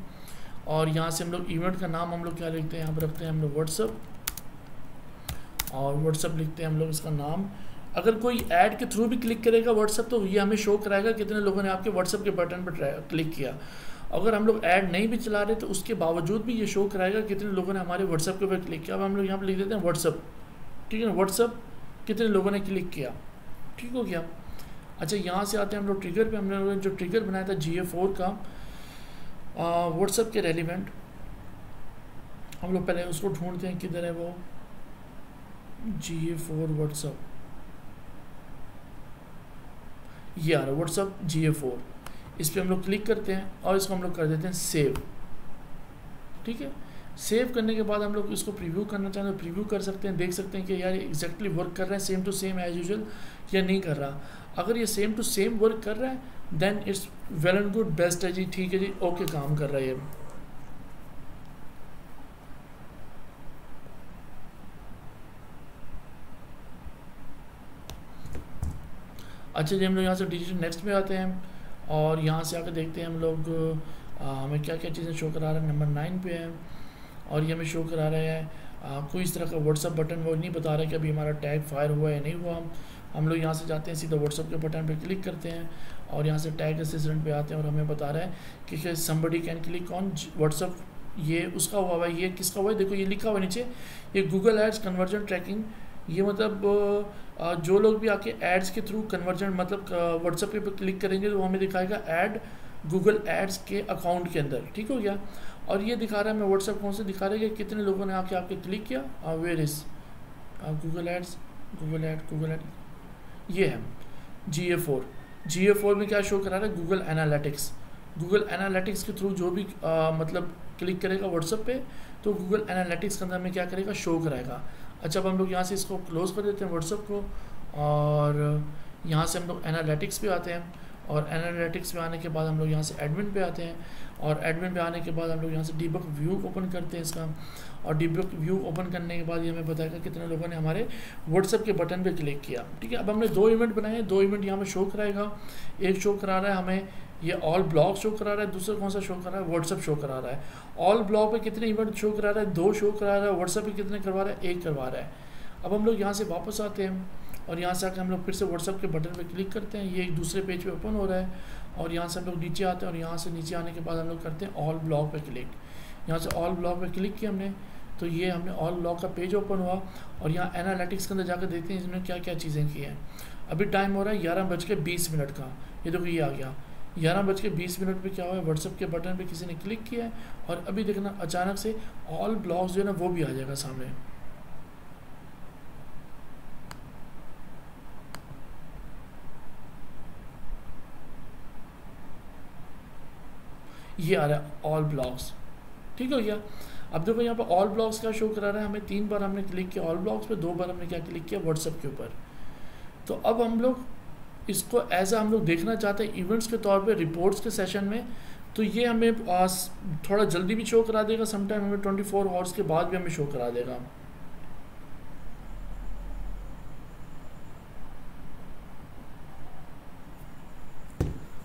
और यहाँ से हम लोग इवेंट का नाम हम लोग क्या लिखते हैं, यहाँ पर रखते हैं हम लोग व्हाट्सअप, और व्हाट्सअप लिखते हैं हम लोग इसका नाम। अगर कोई ऐड के थ्रू भी क्लिक करेगा व्हाट्सअप तो ये हमें शो कराएगा कितने लोगों ने आपके व्हाट्सअप के बटन पर क्लिक किया। अगर हम लोग ऐड नहीं भी चला रहे तो उसके बावजूद भी ये शो कराएगा कितने लोगों ने हमारे व्हाट्सअप के ऊपर क्लिक किया। अब हम लोग यहाँ पर लिख देते हैं व्हाट्सअप, ठीक है ना, व्हाट्सअप कितने लोगों ने क्लिक किया, ठीक हो गया। अच्छा, यहाँ से आते हैं हम लोग ट्रिगर पे। हमने जो ट्रिगर बनाया था GA4 का व्हाट्सएप के रेलिवेंट, हम लोग पहले उसको ढूंढते हैं किधर है वो GA4 व्हाट्सएप। ये आ रहा है व्हाट्सएप GA4। इस पर हम लोग क्लिक करते हैं और इसको हम लोग कर देते हैं सेव। ठीक है, सेव करने के बाद हम लोग इसको प्रीव्यू करना चाहें तो प्रीव्यू कर सकते हैं, देख सकते हैं कि यार एग्जैक्टली वर्क कर रहा है same to same as usual या नहीं कर रहा। अगर ये सेम टू सेम वर्क कर रहा है then it's well and good, best है जी, ठीक है जी, ओके काम कर रहा है ये। अच्छा जी, हम लोग यहाँ से डिजिटल नेक्स्ट में आते हैं और यहाँ से आकर देखते हैं हम लोग हमें क्या क्या चीज़ें शो करा रहा है। नंबर 9 पे है और ये हमें शो करा रहा है कोई इस तरह का व्हाट्सअप बटन, वो नहीं बता रहा है कि अभी हमारा टैग फायर हुआ है या नहीं हुआ। हम लोग यहाँ से जाते हैं सीधा व्हाट्सअप के बटन पे क्लिक करते हैं और यहाँ से टैग असिस्टेंट पे आते हैं और हमें बता रहा है कि somebody can click on WhatsApp. ये उसका हुआ है, ये किसका हुआ है, देखो ये लिखा हुआ है नीचे, ये गूगल एड्स कन्वर्जन ट्रैकिंग। ये मतलब जो लोग भी आके एड्स के थ्रू कन्वर्जन मतलब व्हाट्सएप पे क्लिक करेंगे तो वो हमें दिखाएगा ऐड गूगल एड्स के अकाउंट के अंदर। ठीक हो गया, और ये दिखा रहा है, मैं व्हाट्सएप कौन से दिखा रहा है कि कितने लोगों ने आके आपके क्लिक किया। Where is Google ads, Google ad ये है GA4 में क्या शो करा रहा है, गूगल एनालिटिक्स के थ्रू जो भी मतलब क्लिक करेगा व्हाट्सएप पे तो गूगल एनालिटिक्स के अंदर में क्या करेगा, शो कराएगा। अच्छा, अब हम लोग यहाँ से इसको क्लोज कर देते हैं व्हाट्सएप को और यहाँ से हम लोग एनालिटिक्स पे आते हैं और एनालिटिक्स पे आने के बाद हम लोग यहाँ से एडमिन पे आते हैं और एडमिन पे आने के बाद हम लोग यहाँ से डीबग व्यू ओपन करते हैं इसका। और डीबग व्यू ओपन करने के बाद ये हमें बताएगा कितने लोगों ने हमारे व्हाट्सएप के बटन पे क्लिक किया। ठीक है, अब हमने 2 इवेंट बनाए हैं, 2 इवेंट यहाँ पे शो कराएगा। एक शो करा रहा है हमें ये ऑल ब्लॉग शो करा रहा है, दूसरा कौन सा शो करा रहा है, व्हाट्सएप शो करा रहा है। ऑल ब्लॉग पे कितने इवेंट शो करा रहा है, 2 शो करा रहा है। व्हाट्सएप पे कितने करवा रहा है, 1 करवा रहा है। अब हम लोग यहाँ से वापस आते हैं और यहाँ से आकर हम लोग फिर से व्हाट्सएप के बटन पे क्लिक करते हैं, ये एक दूसरे पेज पे ओपन हो रहा है। और यहाँ से हम लोग नीचे आते हैं और यहाँ से नीचे आने के बाद हम लोग करते हैं ऑल ब्लॉग पे क्लिक। यहाँ से ऑल ब्लॉग पे क्लिक किया हमने तो ये हमने ऑल ब्लॉग का पेज ओपन हुआ और यहाँ एनालिटिक्स के अंदर जाकर देखते हैं इसमें क्या क्या चीज़ें की हैं। अभी टाइम हो रहा है 11:20 का, ये देखो ये आ गया 11:20 पे क्या हुआ है, व्हाट्सएप के बटन पे किसी ने क्लिक किया है और अभी देखना अचानक से ऑल ब्लॉग्स जो है ना वो भी आ जाएगा सामने। ये आ रहा है ऑल ब्लॉग्स। ठीक हो गया, अब देखो यहाँ पर ऑल ब्लॉग्स का शो करा रहा है हमें, 3 बार हमने क्लिक किया ऑल ब्लॉग्स पे, 2 बार हमने क्या क्लिक किया व्हाट्सएप के ऊपर। तो अब हम लोग इसको ऐसा हम लोग देखना चाहते हैं इवेंट्स के तौर पे रिपोर्ट्स के सेशन में, तो ये हमें थोड़ा जल्दी भी शो करा देगा, समटाइम हमें 24 आवर्स के बाद भी हमें शो करा देगा।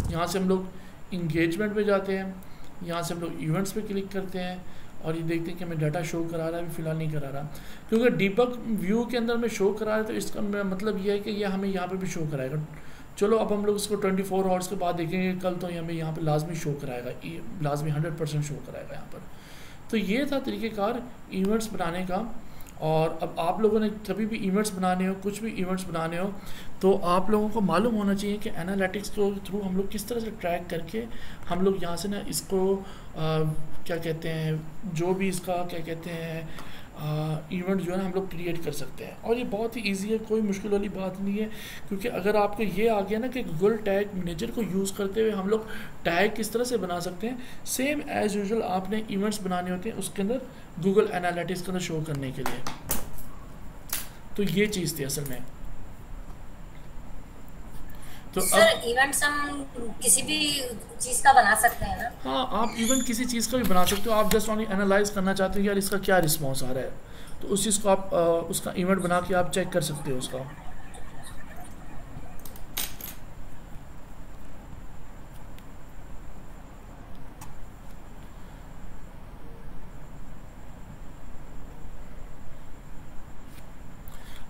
यहाँ से हम लोग इंगेजमेंट पे जाते हैं, यहाँ से हम लोग इवेंट्स पे क्लिक करते हैं और ये देखते हैं कि हमें डाटा शो करा रहा है, अभी फ़िलहाल नहीं करा रहा क्योंकि डीबग व्यू के अंदर में शो करा रहा है। तो इसका मतलब ये है कि ये हमें यहाँ पे भी शो कराएगा। चलो अब हम लोग इसको 24 आवर्स के बाद देखेंगे, कल तो हमें यहाँ पे लाजमी शो कराएगा, लाजमी 100% शो कराएगा यहाँ पर। तो ये था तरीक़ेकार इवेंट्स बनाने का। और अब आप लोगों ने कभी भी इवेंट्स बनाने हो, कुछ भी इवेंट्स बनाने हो, तो आप लोगों को मालूम होना चाहिए कि एनालिटिक्स के थ्रू हम लोग किस तरह से ट्रैक करके हम लोग यहाँ से ना इसको क्या कहते हैं, जो भी इसका क्या कहते हैं इवेंट जो है ना हम लोग क्रिएट कर सकते हैं। और ये बहुत ही इजी है, कोई मुश्किल वाली बात नहीं है, क्योंकि अगर आपको ये आ गया ना कि गूगल टैग मैनेजर को यूज़ करते हुए हम लोग टैग किस तरह से बना सकते हैं, सेम एज़ यूजुअल आपने इवेंट्स बनाने होते हैं उसके अंदर गूगल एनालिटिक्स के अंदर शो करने के लिए। तो ये चीज़ थी असल में। तो सर इवेंट्स हम किसी भी चीज़ का बना सकते हैं ना? हाँ, आप इवेंट किसी चीज़ का भी बना सकते हो। आप जस्ट ओनली एनालाइज करना चाहते हो यार इसका क्या रिस्पॉन्स आ रहा है, तो उस चीज़ को आप उसका इवेंट बना के आप चेक कर सकते हो उसका।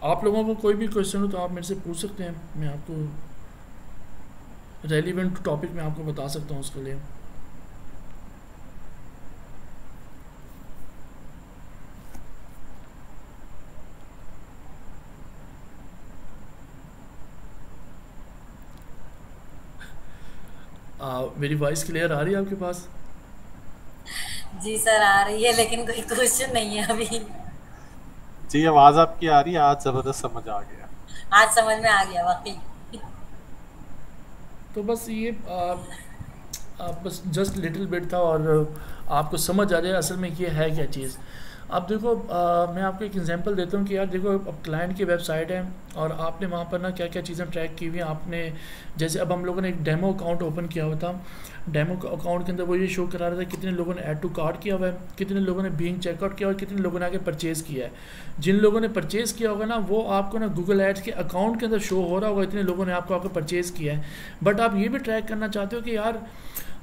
आप लोगों को कोई भी क्वेश्चन हो तो आप मेरे से पूछ सकते हैं, मैं आपको रेलिवेंट टॉपिक में आपको बता सकता हूँ उसके लिए। मेरी वॉइस क्लियर आ रही है आपके पास? जी सर आ रही है, लेकिन कोई क्वेश्चन नहीं है अभी। जी आवाज आपकी आ रही है, आज जबरदस्त समझ आ गया। आज समझ में आ गया वाकई। तो बस ये बस जस्ट लिटिल बिट था, और आपको समझ आ जाए असल में ये है क्या चीज़। अब देखो, मैं आपको एक एग्जांपल देता हूँ कि यार देखो, अब क्लाइंट की वेबसाइट है और आपने वहाँ पर ना क्या क्या चीज़ें ट्रैक की हुई हैं आपने। जैसे अब हम लोगों ने एक डेमो अकाउंट ओपन किया हुआ था, डेमो अकाउंट के अंदर वो ये शो करा रहा था कितने लोगों ने ऐड टू कार्ट किया हुआ है, कितने लोगों ने बीइंग चेकआउट किया और कितने लोगों ने आगे परचेज़ किया है। जिन लोगों ने परचेज़ किया होगा ना, वो आपको ना गूगल एड्स के अकाउंट के अंदर शो हो रहा होगा इतने लोगों ने आपको आकर परचेज़ किया है। बट आप ये भी ट्रैक करना चाहते हो कि यार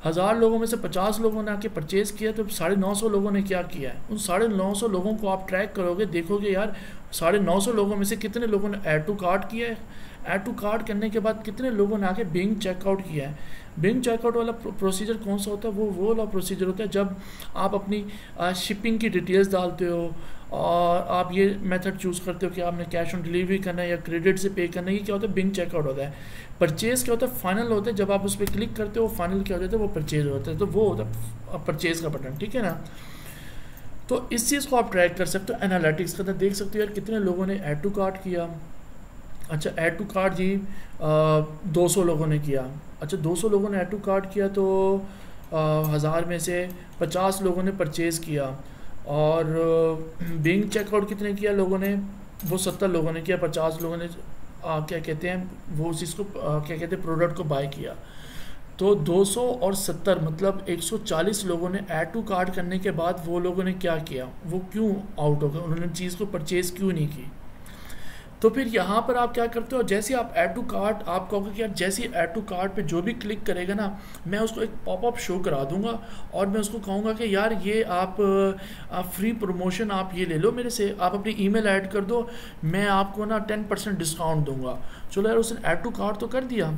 1000 लोगों में से 50 लोगों ने आके परचेज़ किया, तो 950 लोगों ने क्या किया है। उन 950 लोगों को आप ट्रैक करोगे, देखोगे यार 950 लोगों में से कितने लोगों ने ऐड टू कार्ट किया है, ऐड टू कार्ट करने के बाद कितने लोगों ने आके बिंग चेकआउट किया है। बिंग चेकआउट वाला प्रोसीजर कौन सा होता है? वो वाला प्रोसीजर होता है जब आप अपनी शिपिंग की डिटेल्स डालते हो और आप ये मेथड चूज़ करते हो कि आपने कैश ऑन डिलीवरी करना है या क्रेडिट से पे करना है। ये क्या होता है? बिंग चेकआउट होता है। परचेज़ क्या होता है? फाइनल होता है। जब आप उस पर क्लिक करते हो फाइनल क्या हो जाता है? वो परचेज़ होता है। तो वो होता है परचेज़ का बटन, ठीक है ना। तो इस चीज़ को आप ट्रैक कर सकते हो एनालिटिक्स के अंदर, देख सकते हो यार कितने लोगों ने ऐड टू कार्ट किया। अच्छा, ऐड टू कार्ट जी 200 लोगों ने किया। अच्छा, 200 लोगों ने ऐड टू कार्ट किया तो 1000 में से 50 लोगों ने परचेज़ किया। और बिंग चेकआउट कितने किया लोगों ने? वो 70 लोगों ने किया। 50 लोगों ने क्या कहते हैं वो चीज़ को क्या कहते हैं प्रोडक्ट को बाय किया। तो 200 और 70 मतलब 140 लोगों ने ऐड टू कार्ट करने के बाद वो लोगों ने क्या किया, वो क्यों आउट हो गए, उन्होंने चीज़ को परचेज़ क्यों नहीं की। तो फिर यहाँ पर आप क्या करते हो, जैसे आप ऐड टू कार्ट, आप कहोगे कि यार जैसे ऐड टू कार्ट पे जो भी क्लिक करेगा ना, मैं उसको एक पॉपअप शो करा दूंगा और मैं उसको कहूँगा कि यार ये आप फ्री प्रमोशन आप ये ले लो मेरे से, आप अपनी ईमेल ऐड कर दो, मैं आपको ना 10% डिस्काउंट दूंगा। चलो यार उसने ऐड टू कार्ट तो कर दिया,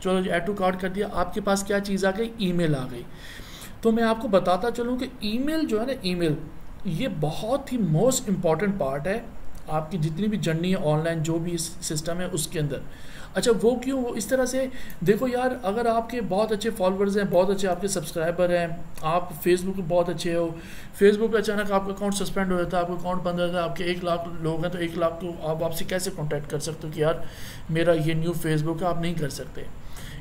चलो ऐड टू कार्ट कर दिया, आपके पास क्या चीज़ आ गई? ईमेल आ गई। तो मैं आपको बताता चलूँ कि ईमेल जो है ना, ईमेल ये बहुत ही मोस्ट इम्पॉर्टेंट पार्ट है आपकी जितनी भी जर्नी है ऑनलाइन, जो भी सिस्टम है उसके अंदर। अच्छा, वो क्यों? वो इस तरह से देखो यार, अगर आपके बहुत अच्छे फॉलोअर्स हैं, बहुत अच्छे आपके सब्सक्राइबर हैं, आप फेसबुक पे बहुत अच्छे हो, फेसबुक पे अचानक आपका अकाउंट सस्पेंड हो जाता है, आपका अकाउंट बंद हो जाता है, आपके 1 लाख लोग हैं, तो 1 लाख को आप आपसे कैसे कॉन्टैक्ट कर सकते हो कि यार मेरा ये न्यू फेसबुक है? आप नहीं कर सकते।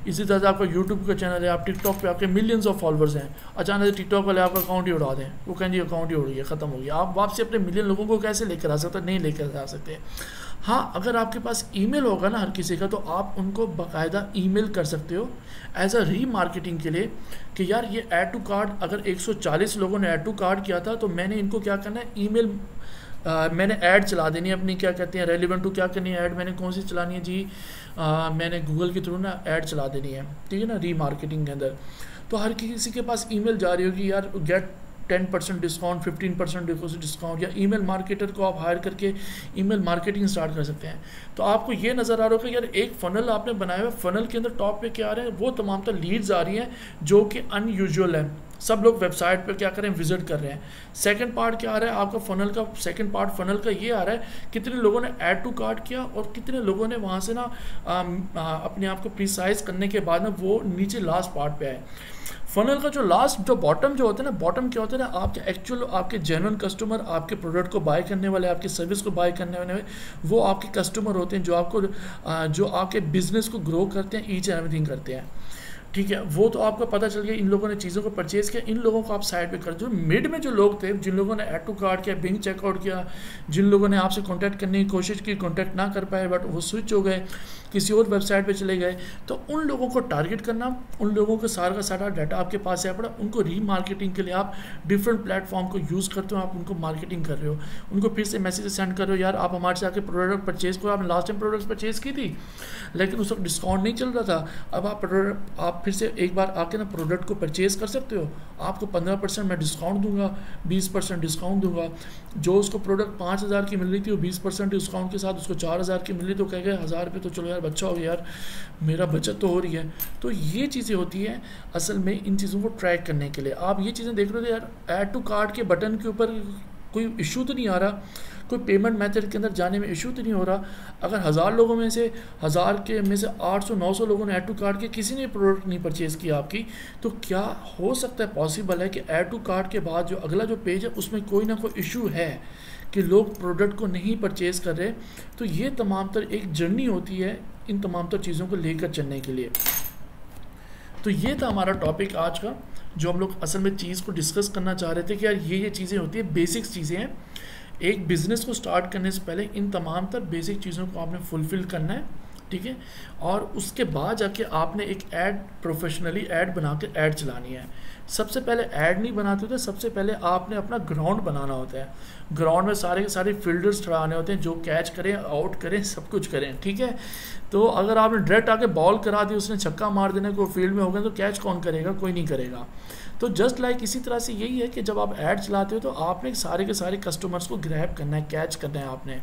इसी तरह से आपका यूट्यूब का चैनल है, आप टिकटॉक पे आपके मिलियंस ऑफ फॉलोअर्स हैं, अचानक से टिकटॉक वाले आपका अकाउंट ही उड़ा दें, वो कहें जी अकाउंट ही उड़ गया, ख़त्म हो गया, आप वापसी अपने मिलियन लोगों को कैसे लेकर आ सकते? नहीं लेकर आ सकते। हाँ, अगर आपके पास ईमेल होगा ना हर किसी का, तो आप उनको बाकायदा ईमेल कर सकते हो एज अ री मार्केटिंग के लिए कि यार ये ऐड टू कार्ट, अगर 140 लोगों ने ऐड टू कार्ट किया था तो मैंने इनको क्या करना है, ईमेल मैंने ऐड चला देनी है अपनी, क्या कहते हैं रेलिवेंट टू, क्या करनी है ऐड, मैंने कौन सी चलानी है जी, मैंने गूगल के थ्रू ना ऐड चला देनी है, ठीक है ना, री मार्केटिंग के अंदर। तो हर किसी के पास ईमेल जा रही होगी यार गेट 10% डिस्काउंट, 15% डिस्काउंट, या ईमेल मार्केटर को आप हायर करके ईमेल मार्केटिंग स्टार्ट कर सकते हैं। तो आपको ये नज़र आ रहा होगा यार एक फ़नल आपने बनाया हुआ, फ़नल के अंदर टॉप पे क्या आ रहे हैं, वो तमाम तर लीड्स आ रही हैं जो कि अनयूजुअल है, सब लोग वेबसाइट पर क्या करें, विजिट कर रहे हैं। सेकंड पार्ट क्या आ रहा है आपका फ़नल का, सेकंड पार्ट फ़नल का ये आ रहा है कितने लोगों ने ऐड टू कार्ट किया और कितने लोगों ने वहाँ से ना अपने आप को प्रिसाइज करने के बाद ना वो नीचे लास्ट पार्ट पे आए। फ़नल का जो लास्ट जो बॉटम जो होता है ना, बॉटम क्या होता है ना, आपके एक्चुअल आपके जेन्युइन कस्टमर, आपके प्रोडक्ट को बाय करने वाले, आपकी सर्विस को बाय करने वाले, वो आपके कस्टमर होते हैं जो आपके बिजनेस को ग्रो करते हैं, ईच एंड एवरीथिंग करते हैं, ठीक है। वो तो आपको पता चल गया, इन लोगों ने चीज़ों को परचेज़ किया, इन लोगों को आप साइड पे कर। जो मिड में जो लोग थे, जिन लोगों ने ऐड टू कार्ट किया, बिंग चेकआउट किया, जिन लोगों ने आपसे कांटेक्ट करने की कोशिश की, कांटेक्ट ना कर पाए, बट वो स्विच हो गए, किसी और वेबसाइट पे चले गए, तो उन लोगों को टारगेट करना, उन लोगों को सारा का सारा डाटा आपके पास है पड़ा, उनको री मार्केटिंग के लिए आप डिफरेंट प्लेटफॉर्म को यूज़ करते हो, आप उनको मार्केटिंग कर रहे हो, उनको फिर से मैसेज सेंड कर रहे हो, यार आप हमारे से आके प्रोडक्ट परचेज़ करो, आपने लास्ट टाइम प्रोडक्ट परचेज़ की थी लेकिन उस वक्त डिस्काउंट नहीं चल रहा था, अब आप फिर से एक बार आके ना प्रोडक्ट को परचेज़ कर सकते हो, आपको 15% मैं डिस्काउंट दूंगा, 20% डिस्काउंट दूंगा। जो उसको प्रोडक्ट 5000 की मिल रही थी, वो 20% डिस्काउंट के साथ उसको 4000 की मिल रही, तो कह गए 1000 रुपये, तो चलो यार बच्चा हो गया, यार मेरा बचत तो हो रही है। तो ये चीज़ें होती हैं असल में इन चीज़ों को ट्रैक करने के लिए। आप ये चीज़ें देख रहे हो यार, ऐड टू कार्ट के बटन के ऊपर कोई इशू तो नहीं आ रहा, कोई पेमेंट मेथड के अंदर जाने में इशू तो नहीं हो रहा। अगर 1000 लोगों में से 1000 के में से 800-900 लोगों ने ऐड टू कार्ट के किसी ने प्रोडक्ट नहीं परचेज़ किया आपकी, तो क्या हो सकता है, पॉसिबल है कि ऐड टू कार्ट के बाद जो अगला जो पेज है उसमें कोई ना कोई इशू है कि लोग प्रोडक्ट को नहीं परचेज़ कर रहे। तो ये तमाम तर एक जर्नी होती है इन तमाम तर चीज़ों को लेकर चलने के लिए। तो ये था हमारा टॉपिक आज का, जो हम लोग असल में चीज़ को डिस्कस करना चाह रहे थे कि यार ये चीज़ें होती है, बेसिक्स चीज़ें हैं। एक बिज़नेस को स्टार्ट करने से पहले इन तमाम तर बेसिक चीज़ों को आपने फुलफ़िल करना है, ठीक है। और उसके बाद जाके आपने एक ऐड प्रोफेशनली ऐड बना के ऐड चलानी है। सबसे पहले ऐड नहीं बनाते होते, सबसे पहले आपने अपना ग्राउंड बनाना होता है। ग्राउंड में सारे के सारे फील्डर्स खड़ाने होते हैं जो कैच करें, आउट करें, सब कुछ करें, ठीक है। तो अगर आपने डायरेक्ट आके बॉल करा दी, उसने छक्का मार देने को फील्ड में हो गया, तो कैच कौन करेगा? कोई नहीं करेगा। तो जस्ट लाइक इसी तरह से यही है कि जब आप ऐड चलाते हो तो आपने सारे के सारे कस्टमर्स को ग्रैब करना है, कैच करना है, आपने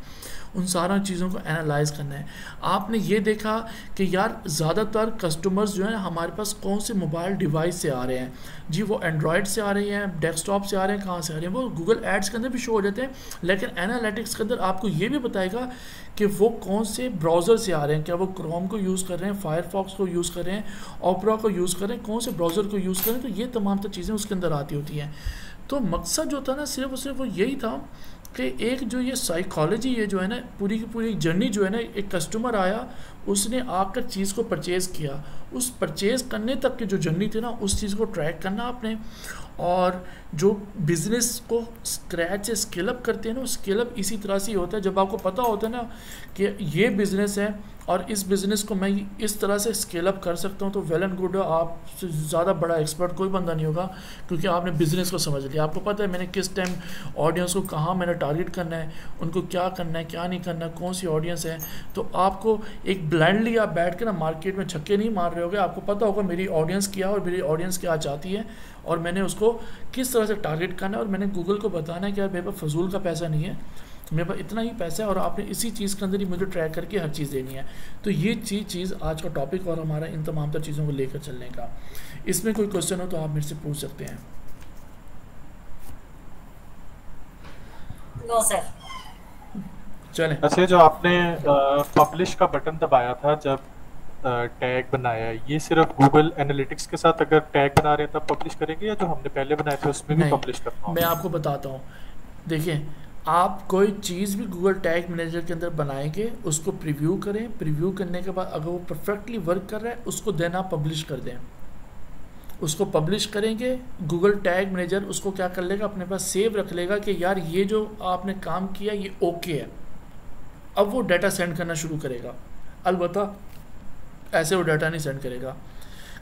उन सारा चीज़ों को एनालाइज करना है। आपने ये देखा कि यार ज़्यादातर कस्टमर्स जो है हमारे पास कौन से मोबाइल डिवाइस से आ रहे हैं जी, वो एंड्रॉयड से आ रही हैं, डेस्कटॉप से आ रहे हैं, कहाँ से आ रहे हैं, वो गूगल एड्स के अंदर भी शो हो जाते हैं। लेकिन एनालिटिक्स के अंदर आपको ये भी बताएगा कि वो कौन से ब्राउज़र से आ रहे हैं, क्या वो क्रोम को यूज़ कर रहे हैं, फायरफॉक्स को यूज़ कर रहे हैं, ओपेरा को यूज़ कर रहे हैं, कौन से ब्राउज़र को यूज़ कर रहे हैं। तो ये तमाम तो चीज़ें उसके अंदर आती होती हैं। तो मकसद जो था ना सिर्फ और सिर्फ वो यही था कि एक जो ये साइकोलॉजी, ये जो है ना पूरी की पूरी जर्नी जो है ना, एक कस्टमर आया, उसने आकर चीज़ को परचेज़ किया, उस परचेज़ करने तक की जो जर्नी थी ना, उस चीज़ को ट्रैक करना आपने। और जो बिज़नेस को स्क्रैच से स्केल अप करते हैं ना, स्केल अप इसी तरह से ही होता है। जब आपको पता होता है ना कि ये बिज़नेस है और इस बिज़नेस को मैं इस तरह से स्केल अप कर सकता हूँ, तो वेल एंड गुड, आपसे ज़्यादा बड़ा एक्सपर्ट कोई बंदा नहीं होगा, क्योंकि आपने बिज़नेस को समझ लिया। आपको पता है मैंने किस टाइम ऑडियंस को कहाँ मैंने टारगेट करना है, उनको क्या करना है, क्या नहीं करना, कौन सी ऑडियंस है। तो आपको एक ब्लाइंडली आप बैठ के ना मार्केट में छक्के नहीं मार रहे होगे। आपको पता होगा मेरी ऑडियंस क्या है और मेरी ऑडियंस क्या चाहती है, और मैंने उसको किस तरह से टारगेट करना है। और मैंने गूगल को बताना है कि यार मेरे पास फजूल का पैसा नहीं है, मेरे पास इतना ही पैसा है, और आपने इसी चीज़ के अंदर ही मुझे ट्रैक करके हर चीज़ देनी है। तो ये चीज़ आज का टॉपिक और हमारा इन तमाम तर चीज़ों को लेकर चलने का। इसमें कोई क्वेश्चन हो तो आप मेरे से पूछ सकते हैं। No sir. चलें। अच्छा, जो आपने पब्लिश का बटन दबाया था जब टैग बनाया, ये सिर्फ गूगल एनालिटिक्स के साथ अगर टैग बना रहे हैं तब पब्लिश करेंगे, या जो हमने पहले बनाए थे उसमें भी पब्लिश करना होगा? मैं आपको बताता हूँ। देखिए, आप कोई चीज़ भी गूगल टैग मैनेजर के अंदर बनाएंगे, उसको प्रीव्यू करें, प्रीव्यू करने के बाद अगर वो परफेक्टली वर्क कर रहा है उसको देन आप पब्लिश कर दें। उसको पब्लिश करेंगे, गूगल टैग मैनेजर उसको क्या कर लेगा, अपने पास सेव रख लेगा कि यार ये जो आपने काम किया ये ओके है। अब वो डाटा सेंड करना शुरू करेगा। अलबत्ता ऐसे वो डाटा नहीं सेंड करेगा,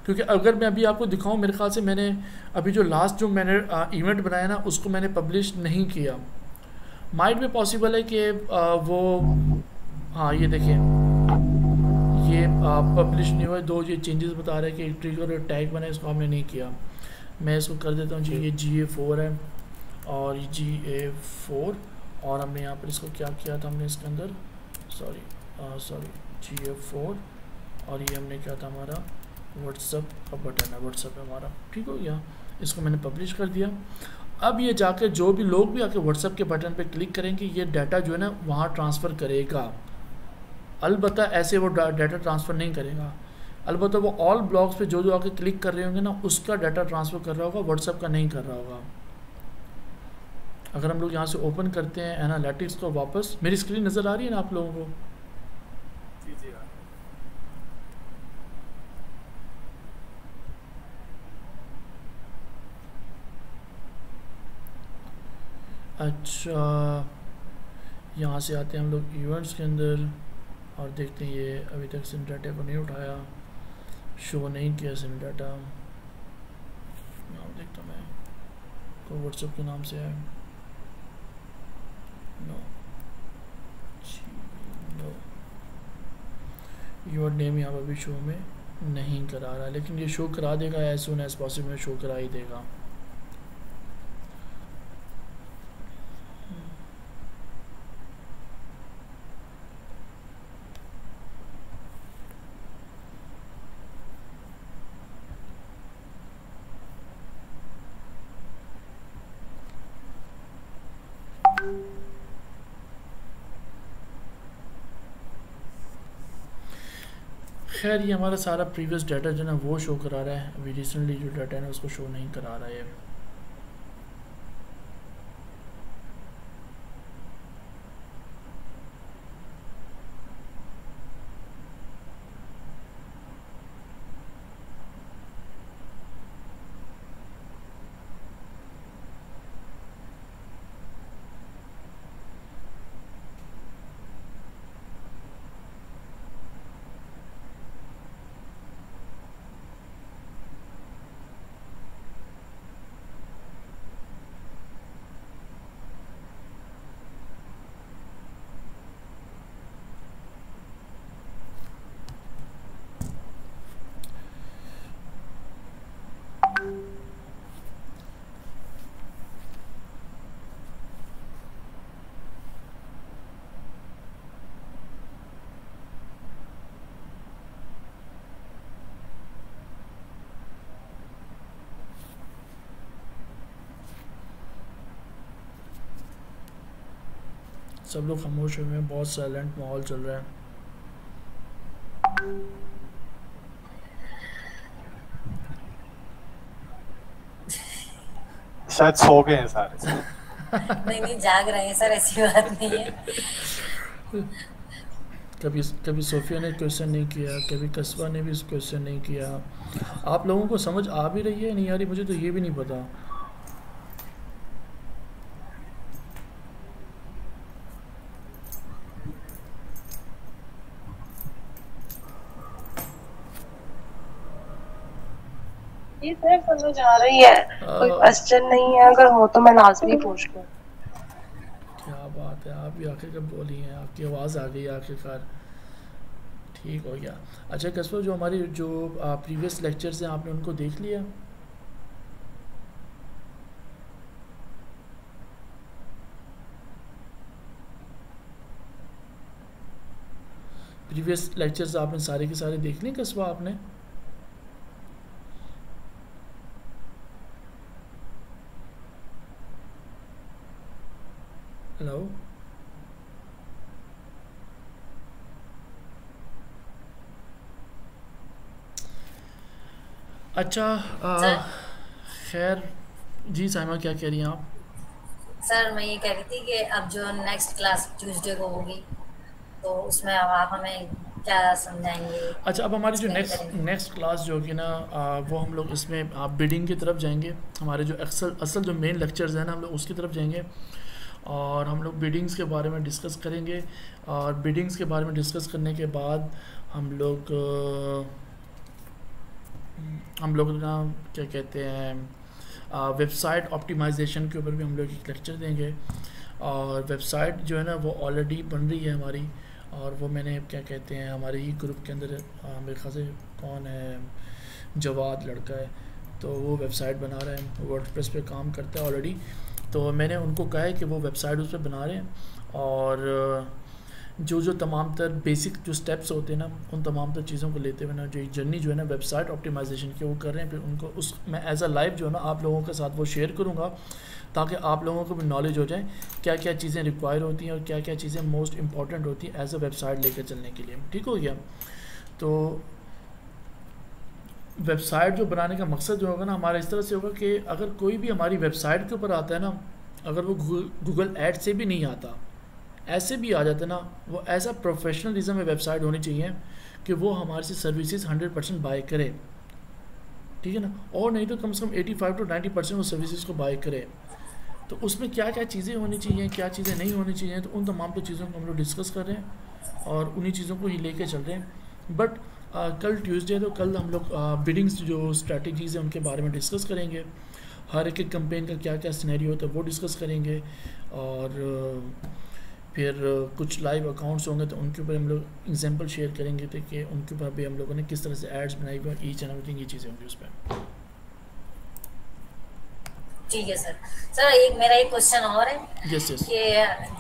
क्योंकि अगर मैं अभी आपको दिखाऊं, मेरे ख्याल से मैंने अभी जो लास्ट जो मैंने इवेंट बनाया ना, उसको मैंने पब्लिश नहीं किया। माइट भी पॉसिबल है कि वो, हाँ ये देखिए, ये पब्लिश नहीं हुआ। 2 ये चेंजेस बता रहे हैं कि एक ट्रिगर और टैग बना है, इसको हमने नहीं किया। मैं इसको कर देता हूँ जी, ये GA4 है और ये GA4, और हमने यहाँ पर इसको क्या किया था, हमने इसके अंदर सॉरी GA4, और ये हमने क्या था, हमारा व्हाट्सअप का बटन है, व्हाट्सअप है हमारा, ठीक हो गया। इसको मैंने पब्लिश कर दिया। अब ये जाकर जो भी लोग भी आके व्हाट्सअप के बटन पे क्लिक करेंगे, ये डाटा जो है ना वहाँ ट्रांसफ़र करेगा। अलबत्ता ऐसे वो डाटा ट्रांसफ़र नहीं करेगा, अलबत्ता वो ऑल ब्लॉग्स पे जो जो आके क्लिक कर रहे होंगे ना, उसका डाटा ट्रांसफ़र कर रहा होगा, व्हाट्सअप का नहीं कर रहा होगा। अगर हम लोग यहाँ से ओपन करते हैं एनालिटिक्स को वापस, मेरी स्क्रीन नज़र आ रही है ना आप लोगों को? अच्छा, यहाँ से आते हैं हम लोग इवेंट्स के अंदर और देखते हैं ये अभी तक सिम डाटा को नहीं उठाया, शो नहीं किया सिम डाटा। यहाँ देखता मैं को व्हाट्सएप के नाम से है, नो योर नेम यहाँ पर भी शो में नहीं करा रहा, लेकिन ये शो करा देगा as soon as possible, show करा ही देगा। खैर ये हमारा सारा प्रीवियस डाटा जो है ना वो शो करा रहा है, अभी रिसेंटली जो डाटा है ना उसको शो नहीं करा रहा है। सब लोग खामोश हुए हैं, बहुत साइलेंट माहौल चल रहा है। शायद सो गए हैं सारे। नहीं जाग रहे हैं सर, ऐसी बात नहीं है। कभी सोफिया ने क्वेश्चन नहीं किया, कभी कस्बा ने भी क्वेश्चन नहीं किया। आप लोगों को समझ आ भी रही है नहीं आ रही मुझे तो ये भी नहीं पता। ये सर समझ आ रही है, कोई क्वेश्चन नहीं है, अगर हो तो मैं लाजमी पूछ लूं। क्या बात है, आप भी आखिर कब बोली हैं, आपकी आवाज़ आ गई आखिरकार, ठीक हो गया। अच्छा कस्बा, जो हमारी जो प्रीवियस लेक्चर्स हैं आपने उनको देख लिया? प्रीवियस लेक्चर्स आपने सारे के सारे देख लिए कस्बा आपने? हेलो, अच्छा खैर जी साइमा क्या कह रही हैं आप? सर मैं ये कह रही थी कि अब जो नेक्स्ट क्लास ट्यूसडे को होगी तो उसमें अब आप हमें क्या समझाएंगे? अच्छा, अब हमारी जो नेक्स्ट क्लास जो होगी ना वो हम लोग इसमें बिडिंग की तरफ जाएंगे। हमारे जो असल जो मेन लेक्चर्स हैं ना हम लोग उसकी तरफ जाएंगे और हम लोग बिडिंग्स के बारे में डिस्कस करेंगे। और बिडिंग्स के बारे में डिस्कस करने के बाद हम लोग ना क्या कहते हैं वेबसाइट ऑप्टिमाइजेशन के ऊपर भी हम लोग एक लेक्चर देंगे। और वेबसाइट जो है ना वो ऑलरेडी बन रही है हमारी, और वो मैंने क्या कहते हैं हमारे ही ग्रुप के अंदर मेरे ख्याल से कौन है, जवाद लड़का है, तो वो वेबसाइट बना रहा है, वर्डप्रेस पे काम करता है ऑलरेडी। तो मैंने उनको कहा है कि वो वेबसाइट उस पर बना रहे हैं और जो तमाम तर बेसिक जो स्टेप्स होते हैं ना उन तमाम तर चीज़ों को लेते हुए ना जो एक जर्नी जो है ना वेबसाइट ऑप्टिमाइजेशन की वो कर रहे हैं। फिर उनको उस मैं एज अ लाइव जो है ना आप लोगों के साथ वो शेयर करूँगा ताकि आप लोगों को भी नॉलेज हो जाए क्या क्या चीज़ें रिक्वायर होती हैं और क्या क्या चीज़ें मोस्ट इंपॉर्टेंट होती हैं एज अ वेबसाइट लेकर चलने के लिए। ठीक हो गया? तो वेबसाइट जो बनाने का मकसद जो होगा ना हमारा इस तरह से होगा कि अगर कोई भी हमारी वेबसाइट के ऊपर आता है ना, अगर वो गूगल ऐड से भी नहीं आता, ऐसे भी आ जाता है ना, वो ऐसा प्रोफेशनलिज्म में वेबसाइट होनी चाहिए कि वो हमारे से सर्विसेज 100% बाय करे। ठीक है ना? और नहीं तो कम से कम 85 to 90% वो सर्विसेज को बाय करे। तो उसमें क्या क्या चीज़ें होनी चाहिए, क्या चीज़ें नहीं होनी चाहिए, तो उन तमाम तो चीज़ों को हम लोग डिस्कस कर रहे हैं और उन्हीं चीज़ों को ही लेके चल रहे हैं। बट कल ट्यूसडे तो कल हम लोग बिडिंग्स जो स्ट्रैटेजीज़ हैं उनके बारे में डिस्कस करेंगे। हर एक कैंपेन का क्या क्या सिनेरियो होता है वो डिस्कस करेंगे। और फिर कुछ लाइव अकाउंट्स होंगे तो उनके ऊपर हम लोग एग्जांपल शेयर करेंगे तो कि उनके ऊपर भी हम लोगों ने किस तरह से एड्स बनाई हुई और ईच एंड एवरीथिंग ये चीज़ें होंगी उस पर। ठीक है सर। सर मेरा एक क्वेश्चन और है। Yes yes. कि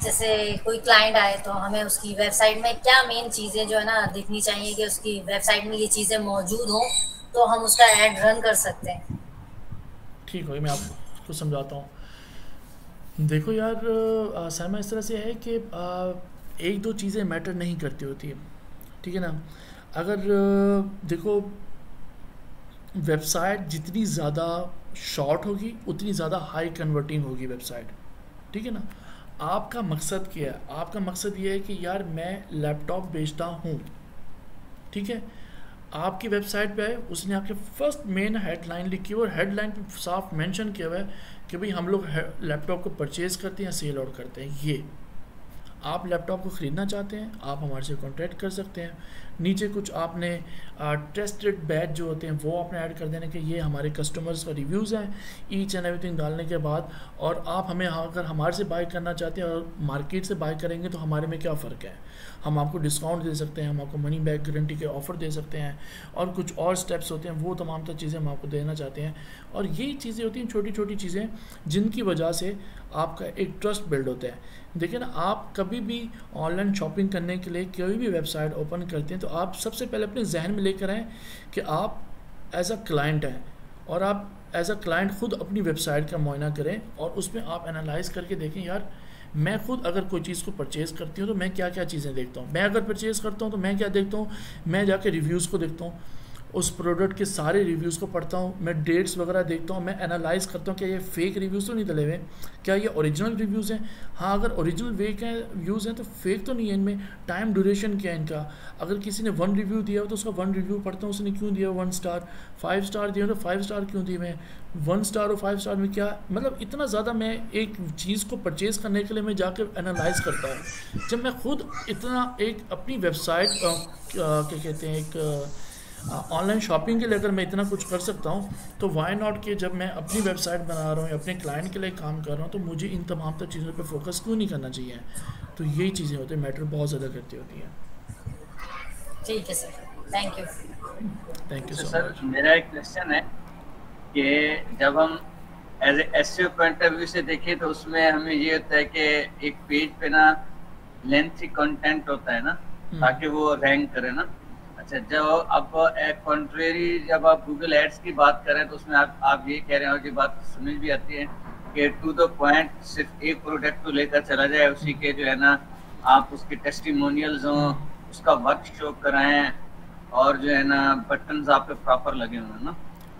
जैसे कोई क्लाइंट आए तो हमें उसकी वेबसाइट में क्या मेन चीज़ें जो है ना दिखनी चाहिए कि उसकी वेबसाइट में ये चीज़ें मौजूद हों तो हम उसका ऐड रन कर सकते हैं। ठीक हो, मैं आपको समझाता हूँ। देखो यार, साइमा इस तरह से है कि एक दो चीज़ें मैटर नहीं करती होती है, ठीक है ना। अगर देखो, वेबसाइट जितनी ज़्यादा शॉर्ट होगी उतनी ज़्यादा हाई कन्वर्टिंग होगी वेबसाइट, ठीक है ना। आपका मकसद क्या है? आपका मकसद ये है कि यार मैं लैपटॉप बेचता हूँ, ठीक है। आपकी वेबसाइट पे है, उसने आपके फर्स्ट मेन हेडलाइन लिखी है और हेडलाइन पे साफ मेंशन किया हुआ है कि भाई हम लोग लैपटॉप को परचेज करते हैं, सेल आउट करते हैं। ये आप लैपटॉप को ख़रीदना चाहते हैं, आप हमारे से कॉन्टैक्ट कर सकते हैं। नीचे कुछ आपने ट्रस्टेड बैच जो होते हैं वो आपने ऐड कर देने कि ये हमारे कस्टमर्स का रिव्यूज़ हैं, ईच एंड एवरीथिंग डालने के बाद। और आप हमें अगर हमारे से बाय करना चाहते हैं और मार्केट से बाय करेंगे तो हमारे में क्या फ़र्क है, हम आपको डिस्काउंट दे सकते हैं, हम आपको मनी बैक गारंटी के ऑफ़र दे सकते हैं, और कुछ और स्टेप्स होते हैं, वो तमाम तर चीज़ें हम आपको देना चाहते हैं। और यही चीज़ें होती हैं, छोटी छोटी चीज़ें, जिनकी वजह से आपका एक ट्रस्ट बिल्ड होता है। देखिए ना, आप कभी भी ऑनलाइन शॉपिंग करने के लिए कोई भी वेबसाइट ओपन करते हैं तो आप सबसे पहले अपने जहन में लेकर आएँ कि आप एज अ क्लाइंट हैं, और आप एज अ क्लाइंट खुद अपनी वेबसाइट का मुआयना करें और उसमें आप एनालाइज करके देखें, यार मैं खुद अगर कोई चीज़ को परचेज़ करती हूँ तो मैं क्या क्या चीज़ें देखता हूँ। मैं अगर परचेज़ करता हूँ तो मैं क्या देखता हूँ, मैं जाके रिव्यूज़ को देखता हूँ, उस प्रोडक्ट के सारे रिव्यूज़ को पढ़ता हूँ, मैं डेट्स वगैरह देखता हूँ, मैं एनालाइज करता हूँ क्या ये फेक रिव्यूज़ तो नहीं डले हुए, क्या ये ओरिजिनल रिव्यूज़ हैं। हाँ, अगर ओरिजिनल व्यूज़ हैं तो फेक तो नहीं है इनमें। टाइम ड्यूरेशन क्या है इनका, अगर किसी ने 1 रिव्यू दिया हो तो उसका 1 रिव्यू पढ़ता हूँ, उसने क्यों दिया 1 स्टार, 5 स्टार दिया तो 5 स्टार क्यों दिए, मैं 1 स्टार और 5 स्टार में क्या मतलब। इतना ज़्यादा मैं एक चीज़ को परचेज़ करने के लिए मैं जाकर एनालाइज करता हूँ। जब मैं खुद इतना एक अपनी वेबसाइट क्या कहते हैं, एक ऑनलाइन शॉपिंग के लिए अगर मैं इतना कुछ कर सकता हूँ तो वाई नॉट कि जब मैं अपनी वेबसाइट बना रहा हूँ या अपने क्लाइंट के लिए काम कर रहा हूँ तो मुझे इन तमाम तर चीज़ों पे फोकस क्यों नहीं करना चाहिए। तो यही चीज़ें होती हैं, मैटर बहुत ज़्यादा करती होती हैं। ठीक है sir, thank you. Thank you so sir, much. मेरा एक क्वेश्चन है कि जब हम as SEO point of view से देखें तो उसमें हमें ये होता है कि एक पेज पे ना लेंथी कंटेंट होता है ना, ताकि वो रैंक करे ना। अच्छा, जो अब कॉन्ट्रेरी जब आप गूगल एड्स की बात करें तो उसमें आप ये कह रहे हो कि बात समझ भी आती है कि टू द पॉइंट सिर्फ एक प्रोडक्ट को लेकर चला जाए, उसी के जो है ना आप उसके टेस्टिमोनियल्स हों, उसका वर्क शो कराएं और जो है ना बटन्स आप पे प्रॉपर लगे हुए ना।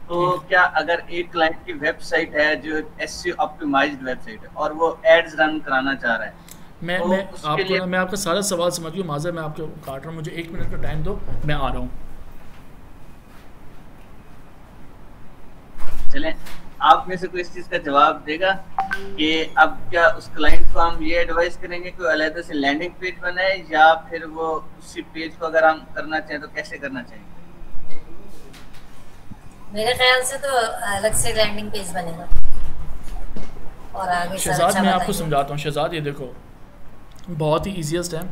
तो क्या अगर एक क्लाइंट की वेबसाइट है जो एसईओ ऑप्टिमाइज्ड वेबसाइट है और वो एड्स रन कराना चाह रहा है, मैं आपका सारा सवाल समझ गया। माज़र, मैं आपको काट रहा हूँ, मुझे 1 मिनट का टाइम दो, मैं आ रहा हूँ। चलें, आप में से कोई इस चीज़ का जवाब देगा कि अब क्या उस क्लाइंट को हम ये एडवाइस करेंगे कि अलग से लैंडिंग पेज बनाए, या फिर वो उसी पेज को अगर हम करना चाहें तो कैसे करना चाहिए? मेरे ख्याल से तो अलग से लैंडिंग पेज बनेगा और आगे शहजाद, मैं आपको समझाता हूँ। शहजाद, ये देखो बहुत ही ईजीएस्ट है।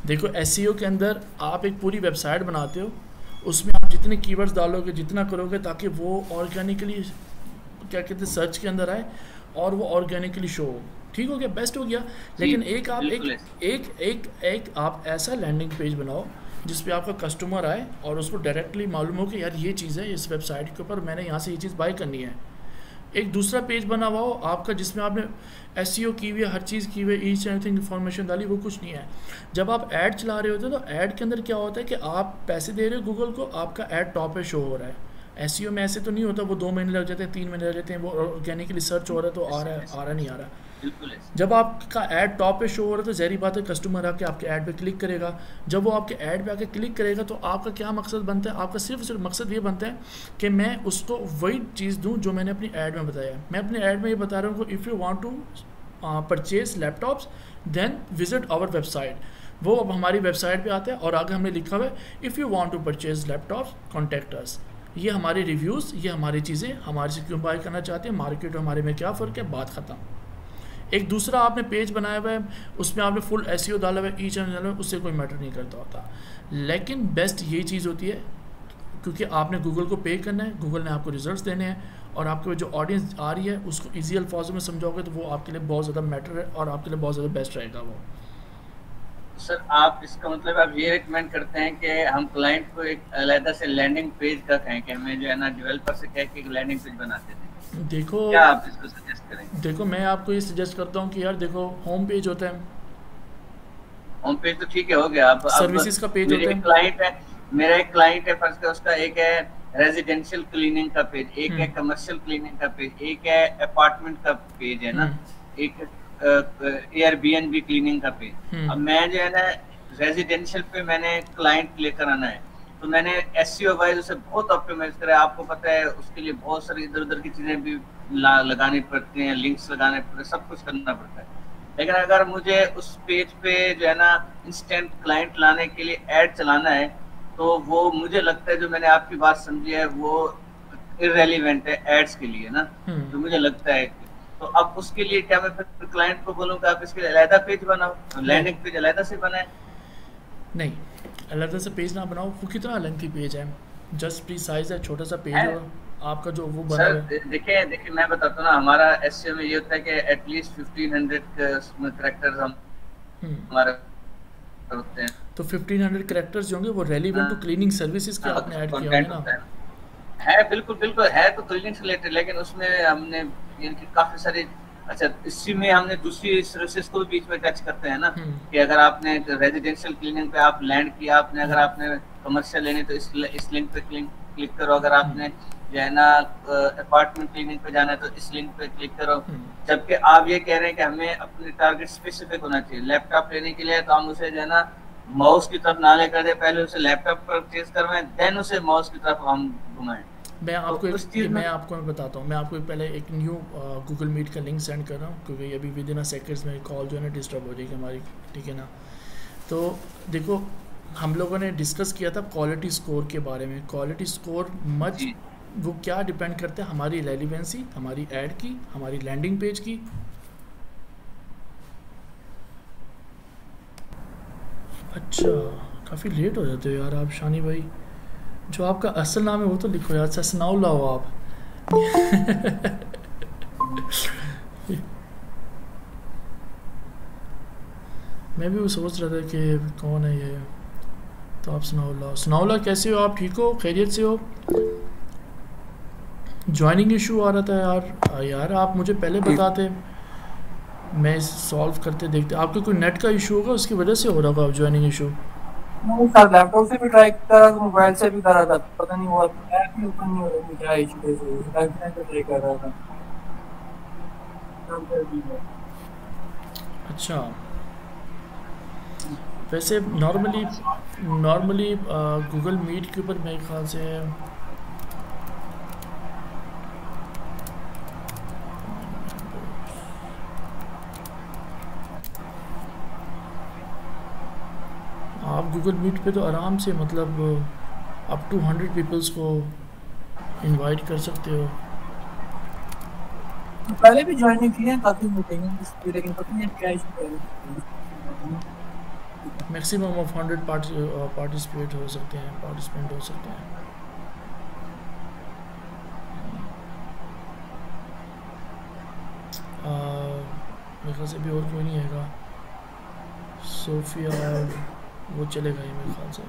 देखो एसईओ के अंदर आप एक पूरी वेबसाइट बनाते हो, उसमें आप जितने कीवर्ड्स डालोगे, जितना करोगे ताकि वो ऑर्गेनिकली क्या कहते हैं सर्च के अंदर आए और वो ऑर्गेनिकली शो हो, ठीक हो गया, बेस्ट हो गया। लेकिन एक आप एक आप ऐसा लैंडिंग पेज बनाओ जिस पे आपका कस्टमर आए और उसको डायरेक्टली मालूम हो कि यार ये चीज़ है इस वेबसाइट के ऊपर, मैंने यहाँ से ये चीज़ बाय करनी है। एक दूसरा पेज बना हुआ हो आपका जिसमें आपने एसईओ की हुई है, हर चीज़ की हुई है, ईच एंड एवरीथिंग इन्फॉर्मेशन डाली, वो कुछ नहीं है। जब आप ऐड चला रहे होते हो तो ऐड के अंदर क्या होता है कि आप पैसे दे रहे हो गूगल को, आपका ऐड टॉप पे शो हो रहा है। एसईओ में ऐसे तो नहीं होता, वो 2 महीने लग जाते हैं, 3 महीने लग जाते हैं, वो ऑर्गेनिकली सर्च हो रहा है तो आ रहा नहीं आ रहा। जब आपका ऐड टॉप पे शो हो रहा है तो ज़ाहिर बात है कस्टमर आके आपके ऐड पे क्लिक करेगा। जब वो आपके ऐड पे आके क्लिक करेगा तो आपका क्या मकसद बनता है, आपका सिर्फ मकसद ये बनता है कि मैं उसको वही चीज़ दूं जो मैंने अपनी ऐड में बताया। मैं अपने ऐड में ये बता रहा हूँ कि if you want to purchase laptops then visit our website. वो अब हमारी वेबसाइट पे आता है और आगे हमने लिखा हुआ है if you want to purchase laptops contact us. ये हमारे रिव्यूज़, ये हमारी चीज़ें, हमारे से क्यों बाय करना चाहते हैं, मार्केट और हमारे में क्या फ़र्क है, बात ख़त्म। एक दूसरा आपने पेज बनाया हुआ है, उसमें आपने फुल एसईओ डाला हुआ है, ईच एंड डाला हुआ है, उससे कोई मैटर नहीं करता होता। लेकिन बेस्ट यही चीज़ होती है क्योंकि आपने गूगल को पे करना है, गूगल ने आपको रिजल्ट्स देने हैं और आपको जो ऑडियंस आ रही है उसको ईजी अल्फाजों में समझाओगे तो वो आपके लिए बहुत ज़्यादा मैटर है और आपके लिए बहुत ज़्यादा बेस्ट रहेगा वो। सर, आप इसका मतलब आप ये रिकमेंड करते हैं कि हम क्लाइंट को एक अलग से लैंडिंग पेज का कहें कि हमें जो है ना डेवलपर से कह के एक लैंडिंग पेज बनाते थे? देखो क्या आप इसको सजेस्ट करेंगे? देखो मैं आपको ये सजेस्ट करता हूँ कि यार देखो होम पेज होता है, होम पेज तो ठीक है, हो गया। अब सर्विसेज का पेज मेरे होता एक है। क्लाइंट है मेरा एक क्लाइंट है फर्स्ट का, उसका एक है रेजिडेंशियल क्लीनिंग का पेज, एक है हम्म कमर्शियल क्लीनिंग का पेज, एक है अपार्टमेंट का पेज, है ना, हम्म एक एयरबीएनबी क्लीनिंग का पेज। अब हम्म मैं जो है ना रेजिडेंशियल पे मैंने क्लाइंट लेकर आना है, तो मैंने एसईओ वाइज उसे बहुत ऑप्टिमाइज करा। आपको पता है उसके लिए बहुत सारी इधर उधर की चीजें भी लगानी पड़ती हैं, लिंक्स लगाने पड़ते हैं, सब कुछ करना पड़ता है। लेकिन अगर मुझे उस पेज पे जो है ना इंस्टेंट क्लाइंट लाने के लिए ऐड चलाना है, तो वो मुझे लगता है, जो मैंने आपकी बात समझी है, वो इररेलेवेंट है एड्स के लिए ना, जो मुझे लगता है। तो अब उसके लिए क्या मैं फिर क्लाइंट को बोलूँ कि आप इसके लिए अलग पेज बनाओ, लैंडिंग पेज अलग से बनाए? नहीं, अलग से पेज ना बनाओ। वो कितना लेंथी पेज है, जस्ट प्लीज साइज है, छोटा सा पेज है? होगा आपका जो वो बना सर हुआ है। देखिए मैं बताता हूँ ना, हमारा एसईओ में ये होता है कि एटलीस्ट 1500 कैरेक्टर्स हम हम्म हमारे होते हैं, तो 1500 कैरेक्टर्स जो होंगे वो रेलिवेंट टू क्लीनिंग सर्विसेज के आपने ऐड किया कंटेंट होंगे होता ना। है बिल्कुल बिल्कुल, है तो क्लीनिंग से रिलेटेड, लेकिन उसमें हमने इनकी काफी सारी, अच्छा इसी में हमने दूसरी सर्विसेज को भी बीच में टच करते हैं ना, कि अगर आपने रेजिडेंशियल क्लीनिंग पे आप लैंड किया, आपने अगर आपने कमर्शियल लेनी तो इस लिंक पे क्लिक करो, अगर आपने जो है ना अपार्टमेंट क्लीनिंग पे जाना है तो इस लिंक पे क्लिक करो। जबकि आप ये कह रहे हैं कि हमें अपने टारगेट स्पेसिफिक होना चाहिए। लैपटॉप लेने के लिए तो हम उसे जो है ना माउस की तरफ ना लेकर दे, पहले उसे लैपटॉप परचेज करवाएं, देन उसे माउस की तरफ हम घुमाएं। मैं आपको तो उस चीज में मैं बताता हूँ। मैं आपको पहले एक न्यू गूगल मीट का लिंक सेंड कर रहा हूँ, क्योंकि अभी विद इन अ सेकेंड्स में कॉल जो है ना डिस्टर्ब हो जाएगी हमारी, ठीक है ना। तो देखो हम लोगों ने डिस्कस किया था क्वालिटी स्कोर के बारे में। क्वालिटी स्कोर मच वो क्या डिपेंड करता है, हमारी रेलिवेंसी, हमारी ऐड की, हमारी लैंडिंग पेज की। अच्छा, काफ़ी लेट हो जाते हो यार आप शानी भाई। जो आपका असल नाम है वो तो लिखो यार, ससनाउल्ला हो आप। मैं भी वो सोच रहा था कि कौन है ये। तो आप सनाउल्ला कैसे हो आप? ठीक हो, खैरियत से हो? ज्वाइनिंग इशू आ रहा था यार आप मुझे पहले बताते, मैं सॉल्व करते देखते। आपके कोई नेट का इशू होगा, उसकी वजह से हो रहा होगा ज्वाइनिंग इशू। नहीं सर, लैपटॉप से भी ट्राई करा था, मोबाइल से भी करा था, पता नहीं हुआ, ऐप ही ओपन नहीं हो रहा, क्या इशू है, ट्राई कर रहा था। अच्छा, वैसे नॉर्मली गूगल मीट के ऊपर मेरे ख्याल से आप गूगल मीट पे तो आराम से मतलब अप टू 100 पीपल्स को इनवाइट कर सकते हो। पहले भी ज्वाइन किए हैं काफी मीटिंग, लेकिन पता नहीं क्या इशू है। मैक्सिमम ऑफ 100 पार्टिसिपेंट हो सकते हैं। मेरे ख्याल से भी और कोई नहीं हैगा। सोफिया वो चलेगा ही मेरे ख्याल से।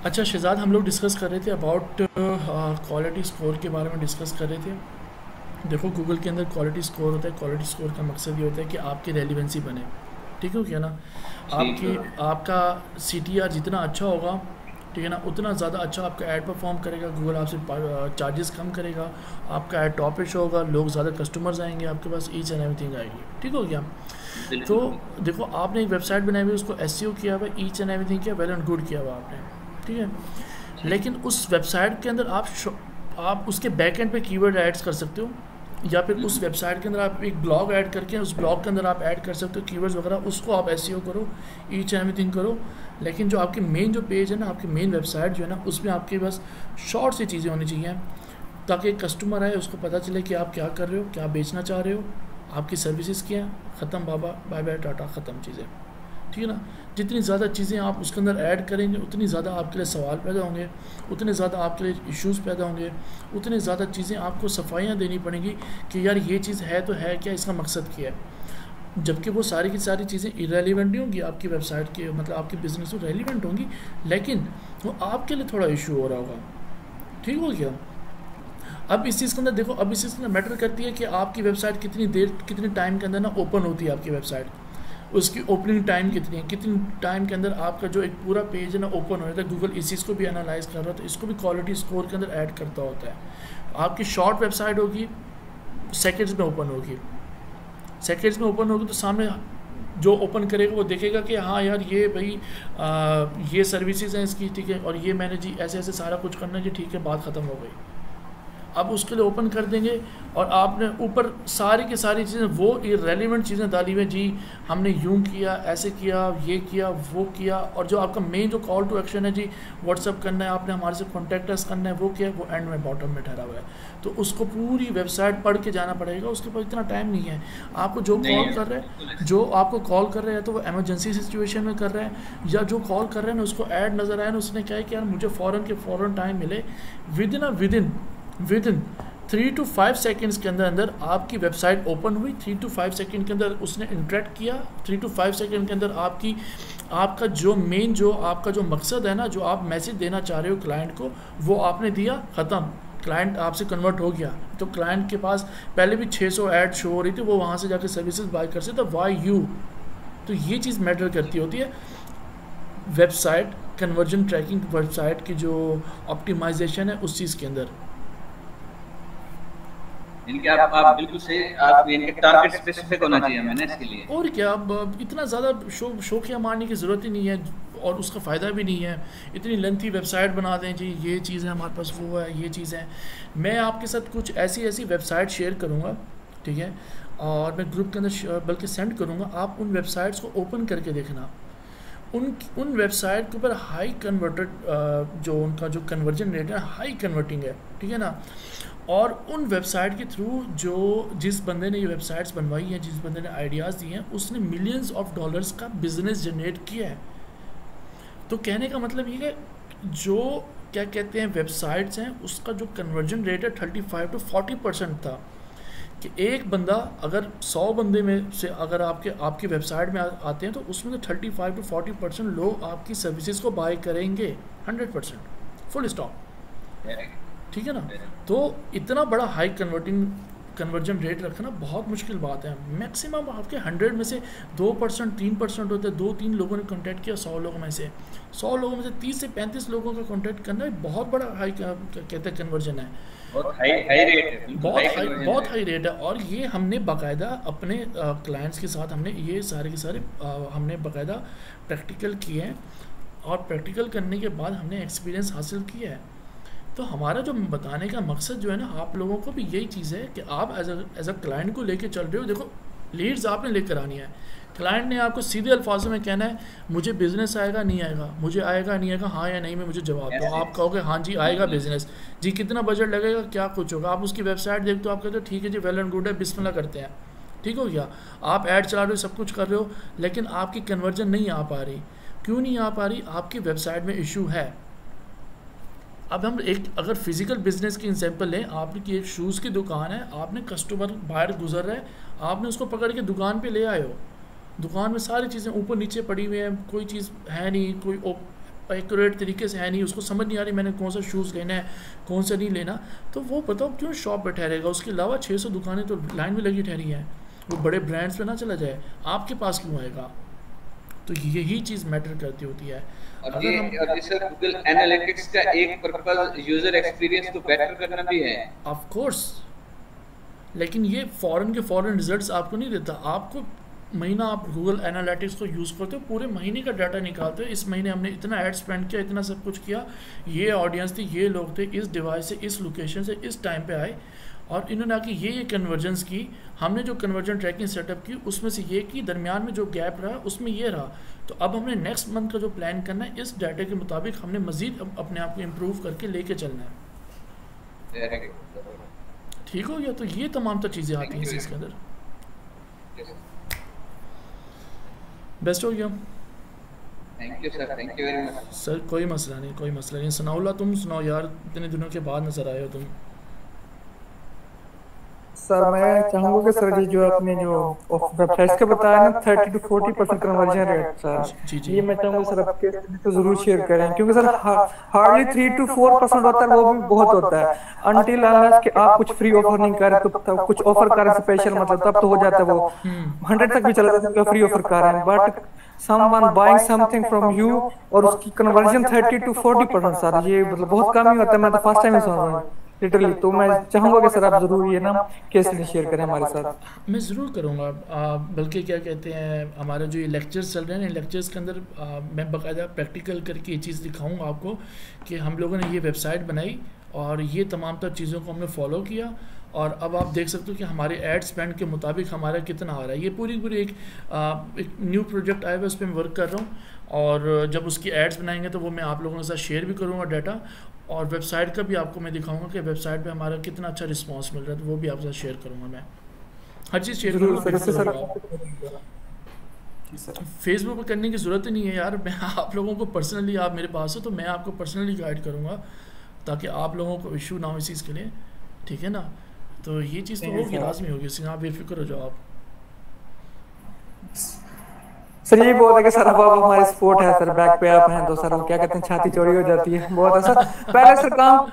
अच्छा शहजाद, हम लोग डिस्कस कर रहे थे अबाउट क्वालिटी स्कोर के बारे में डिस्कस कर रहे थे। देखो गूगल के अंदर क्वालिटी स्कोर होता है। क्वालिटी स्कोर का मकसद ये होता है कि आपकी रेलिवेंसी बने, ठीक है क्या ना। आपका CTR जितना अच्छा होगा, ठीक है ना, उतना ज़्यादा अच्छा आपका ऐड परफॉर्म करेगा। गूगल आपसे चार्जेस कम करेगा, आपका ऐड टॉप पे शो होगा, लोग ज़्यादा कस्टमर्स आएंगे आपके पास, ईच एंड एवरीथिंग आएगी, ठीक हो गया। तो देखो आपने एक वेबसाइट बनाई हुई, उसको SEO किया हुआ, ईच एंड एवरीथिंग किया, वेल एंड गुड किया हुआ आपने, ठीक है। लेकिन उस वेबसाइट के अंदर आप उसके बैक एंड पे कीवर्ड ऐड्स कर सकते हो, या फिर उस वेबसाइट के अंदर आप एक ब्लॉग ऐड करके उस ब्लॉग के अंदर आप ऐड कर सकते हो कीवर्ड्स वगैरह, उसको आप SEO करो, ईच एंड एवरीथिंग करो। लेकिन जो आपकी मेन जो पेज है ना, आपकी मेन वेबसाइट जो है ना, उसमें आपके बस शॉर्ट सी चीज़ें होनी चाहिए, ताकि कस्टमर आए उसको पता चले कि आप क्या कर रहे हो, क्या बेचना चाह रहे हो, आपकी सर्विसेज क्या हैं। ख़त्म बाबा, बाय बाय टाटा, ख़त्म चीज़ें, ठीक है ना। जितनी ज़्यादा चीज़ें आप उसके अंदर ऐड करेंगे, उतनी ज़्यादा आपके लिए सवाल पैदा होंगे, उतने ज़्यादा आपके लिए इश्यूज़ पैदा होंगे, उतने ज़्यादा चीज़ें आपको सफाइयाँ देनी पड़ेंगी कि यार ये चीज़ है तो है क्या, इसका मकसद क्या है। जबकि वो सारी की सारी चीज़ें इरेलीवेंट नहीं होंगी आपकी वेबसाइट के, मतलब आपकी बिजनेस को रेलिवेंट होंगी, लेकिन वो आपके लिए थोड़ा इशू हो रहा होगा। ठीक हो गया। अब इस चीज़ के अंदर देखो, अब इस चीज़ के अंदर मैटर करती है कि आपकी वेबसाइट कितनी देर, कितने टाइम के अंदर ना ओपन होती है आपकी वेबसाइट, उसकी ओपनिंग टाइम कितनी है, कितनी टाइम के अंदर आपका जो एक पूरा पेज है ना ओपन हो जाता है। गूगल इस चीज़ को भी एनालाइज कर रहा है, तो इसको भी क्वालिटी स्कोर के अंदर ऐड करता होता है। आपकी शॉर्ट वेबसाइट होगी, सेकेंड्स में ओपन होगी, सेकेंड्स में ओपन होगी तो सामने जो ओपन करेगा वो देखेगा कि हाँ यार ये भाई ये सर्विसेज हैं इसकी, ठीक है, और ये मैंने जी ऐसे ऐसे सारा कुछ करना है जी, ठीक है, बात ख़त्म हो गई। अब उसके लिए ओपन कर देंगे और आपने ऊपर सारी की सारी चीज़ें वो इरेलीवेंट चीज़ें डाली हुई, जी हमने यूं किया, ऐसे किया, ये किया, वो किया, और जो आपका मेन जो कॉल टू एक्शन है जी व्हाट्सअप करना है, आपने हमारे से कॉन्टैक्ट अस करना है, वो क्या है, वो एंड में बॉटम में ठहरा हुआ है। तो उसको पूरी वेबसाइट पढ़ के जाना पड़ेगा, उसके पास इतना टाइम नहीं है। आपको जो कॉल कर रहे हैं, जो आपको कॉल कर रहे हैं तो वो एमरजेंसी सिचुएशन में कर रहे हैं, या जो कॉल कर रहे हैं ना उसको ऐड नज़र आया ना, उसने क्या है कि यार मुझे फ़ौरन के फ़ौरन टाइम मिले, विद इन 3 to 5 सेकेंड्स के अंदर अंदर आपकी वेबसाइट ओपन हुई। 3 to 5 सेकेंड के अंदर उसने इंटरेक्ट किया। 3 to 5 सेकेंड के अंदर आपका जो मेन जो आपका जो मकसद है ना, जो आप मैसेज देना चाह रहे हो क्लाइंट को, वो आपने दिया, ख़त्म, क्लाइंट आपसे कन्वर्ट हो गया। तो क्लाइंट के पास पहले भी 600 ऐड शो हो रही थी, वो वहाँ से जाकर सर्विसेज बाय कर सकते, वाई यू। तो ये चीज़ मैटर करती होती है वेबसाइट कन्वर्जन ट्रैकिंग, वेबसाइट की जो ऑप्टिमाइजेशन है उस चीज़ के अंदर। इनके आप बिल्कुल सही, आप इनके टारगेट स्पेसिफिक होना चाहिए मैंने इसके लिए। और क्या, अब इतना ज़्यादा शौकिया मारने की ज़रूरत ही नहीं है और उसका फ़ायदा भी नहीं है। इतनी लेंथी वेबसाइट बना दें जी, ये चीज़ है हमारे पास, वो है, ये चीज़ है। मैं आपके साथ कुछ ऐसी वेबसाइट शेयर करूँगा, ठीक है, और मैं ग्रुप के अंदर बल्कि सेंड करूँगा। आप उन वेबसाइट्स को ओपन करके देखना, उन वेबसाइट के ऊपर हाई कन्वर्टेड जो उनका जो कन्वर्जन रेट है हाई कन्वर्टिंग है, ठीक है ना। और उन वेबसाइट के थ्रू जो जिस बंदे ने ये वेबसाइट्स बनवाई हैं, जिस बंदे ने आइडियाज़ दिए हैं, उसने मिलियंस ऑफ डॉलर्स का बिजनेस जनरेट किया है। तो कहने का मतलब ये है जो क्या कहते हैं वेबसाइट्स हैं, उसका जो कन्वर्जन रेट है 35 to 40% था। कि एक बंदा अगर 100 बंदे में से अगर आपकी वेबसाइट में आते हैं तो उसमें से 35 to 40% लोग आपकी सर्विसेज को बाय करेंगे, 100% फुल स्टॉप, ठीक है ना। तो इतना बड़ा हाई कन्वर्जन रेट रखना बहुत मुश्किल बात है। मैक्सिमम आपके 100 में से 2%, 3% होते हैं। 2-3 लोगों ने कांटेक्ट किया 100 लोगों में से, 100 लोगों में से 30 से 35 लोगों का कांटेक्ट करना बहुत बड़ा हाई कहते हैं कन्वर्जन है, बहुत हाई रेट है, बहुत हाई रेट है। और ये हमने बाकायदा अपने क्लाइंट्स के साथ हमने ये सारे के सारे हमने बाकायदा प्रैक्टिकल किए हैं, और प्रैक्टिकल करने के बाद हमने एक्सपीरियंस हासिल किया है। तो हमारा जो बताने का मकसद जो है ना, आप लोगों को भी यही चीज़ है कि आप एज अ क्लाइंट को लेके चल रहे हो। देखो लीड्स आपने लेकर आनी है, क्लाइंट ने आपको सीधे अल्फाजों में कहना है मुझे बिज़नेस आएगा नहीं आएगा, मुझे आएगा नहीं आएगा, हाँ या नहीं में मुझे जवाब दो। आप कहोगे हाँ जी आएगा बिज़नेस, जी कितना बजट लगेगा, क्या कुछ होगा। आप उसकी वेबसाइट देखते हो, आप कहते हो ठीक है जी, वेल एंड गुड है, बिस्मिल्लाह करते हैं, ठीक हो गया। आप ऐड चला रहे हो, सब कुछ कर रहे हो, लेकिन आपकी कन्वर्जन नहीं आ पा रही। क्यों नहीं आ पा रही? आपकी वेबसाइट में इशू है। अब हम एक अगर फिजिकल बिजनेस की एग्जांपल लें, आपकी एक शूज़ की दुकान है, आपने कस्टमर बाहर गुजर रहा है, आपने उसको पकड़ के दुकान पे ले आए हो, दुकान में सारी चीज़ें ऊपर नीचे पड़ी हुई हैं, कोई चीज़ है नहीं, कोई एक्यूरेट तरीके से है नहीं, उसको समझ नहीं आ रही मैंने कौन सा शूज़ लेना है कौन सा नहीं लेना, तो वो बताओ क्यों शॉप पर ठहरेगा? उसके अलावा 600 दुकानें तो लाइन में लगी ठहरी हैं, वो बड़े ब्रांड्स पे ना चला जाए, आपके पास क्यों आएगा? तो यही चीज़ मैटर करती होती है। और जैसे गूगल एनालिटिक्स का एक पर्पस यूजर एक्सपीरियंस को बेटर करना भी है, ऑफ कोर्स, लेकिन ये फॉरेन के फॉरेन रिजल्ट्स आपको नहीं देता। आपको महीना आप गूगल एनालिटिक्स को यूज़ करते हो, पूरे महीने का डाटा निकालते हो, इस महीने हमने इतना ऐड स्पेंड किया, इतना सब कुछ किया, ये ऑडियंस थी, ये लोग थे, इस डिवाइस से, इस लोकेशन से, इस टाइम पे आए, और इन्होंने आके ये कन्वर्जेंस की, हमने जो कन्वर्जन ट्रैकिंग सेटअप की उसमें से ये की, दरमियान में जो गैप रहा उसमें ये रहा। तो अब हमने नेक्स्ट मंथ का जो प्लान करना है, इस डाटा के मुताबिक हमने मज़ीद अपने आप को इम्प्रूव करके लेके चलना है। ठीक हो गया? तो ये तमाम तो चीज़ें आती हैं इसके अंदर। बेस्ट हो गया। Thank you sir, thank you very much sir. कोई मसला नहीं, कोई मसला नहीं। सुनाओ, तुम सुनाओ यार, इतने दिनों के बाद नजर आए हो तुम। सर मैं चाहूंगा कि सर ये जो आपने जो वेबसाइट का बताया ना 30 to 40% कन्वर्जन रेट सर, जी जी ये मैं चाहूंगा सर आपके तो जरूर शेयर करें, क्योंकि सर हार्डली 3 to 4% होता है, वो भी बहुत होता है। अनटिल अनलेस कि आप कुछ फ्री ऑफर नहीं कर रहे, तो कुछ ऑफर कर रहे स्पेशल, मतलब तब तो हो जाता है वो 100 तक भी चला जाता है फ्री ऑफर कर रहे हैं। But someone buying something from you और उसकी कन्वर्जन 30 to 40% सर, ये मतलब बहुत कम ही होता है। मैं तो फर्स्ट टाइम सुन रहा हूँ लिटरली। तो मैं चाहूंगा कि सर आप जरूर ये ना केस शेयर करें हमारे साथ। मैं ज़रूर करूँगा। बल्कि क्या कहते हैं, हमारे जो ये लेक्चर्स चल रहे हैं, लेक्चर्स के अंदर मैं बाकायदा प्रैक्टिकल करके ये चीज़ दिखाऊंगा आपको कि हम लोगों ने ये वेबसाइट बनाई और ये तमाम तर चीज़ों को हमने फॉलो किया, और अब आप देख सकते हो कि हमारे एड स्पेंड के मुताबिक हमारा कितना आ रहा है। ये पूरी एक न्यू प्रोजेक्ट आया हुआ है, उस पर मैं वर्क कर रहा हूँ, और जब उसकी एड्स बनाएंगे तो वो मैं आप लोगों के साथ शेयर भी करूँगा डाटा, और वेबसाइट का भी आपको मैं दिखाऊंगा कि वेबसाइट पे हमारा कितना अच्छा रिस्पांस मिल रहा है, तो वो भी आपके साथ शेयर करूँगा। मैं हर चीज़ शेयर करूँगा। फेसबुक पर करने की ज़रूरत ही नहीं है यार, मैं आप लोगों को पर्सनली, आप मेरे पास हो तो मैं आपको पर्सनली गाइड करूँगा, ताकि आप लोगों को इशू ना हो इस चीज़ के लिए, ठीक है ना। तो ये चीज़ तो होगी, लाजमी होगी, इसलिए आप बेफिक्र हो जाओ आप। सर यही बहुत है कि सर अब आप हमारी सपोर्ट है सर, बैक पे आप हैं तो सर वो क्या कहते हैं छाती चौड़ी हो जाती है बहुत है सर। पहले सर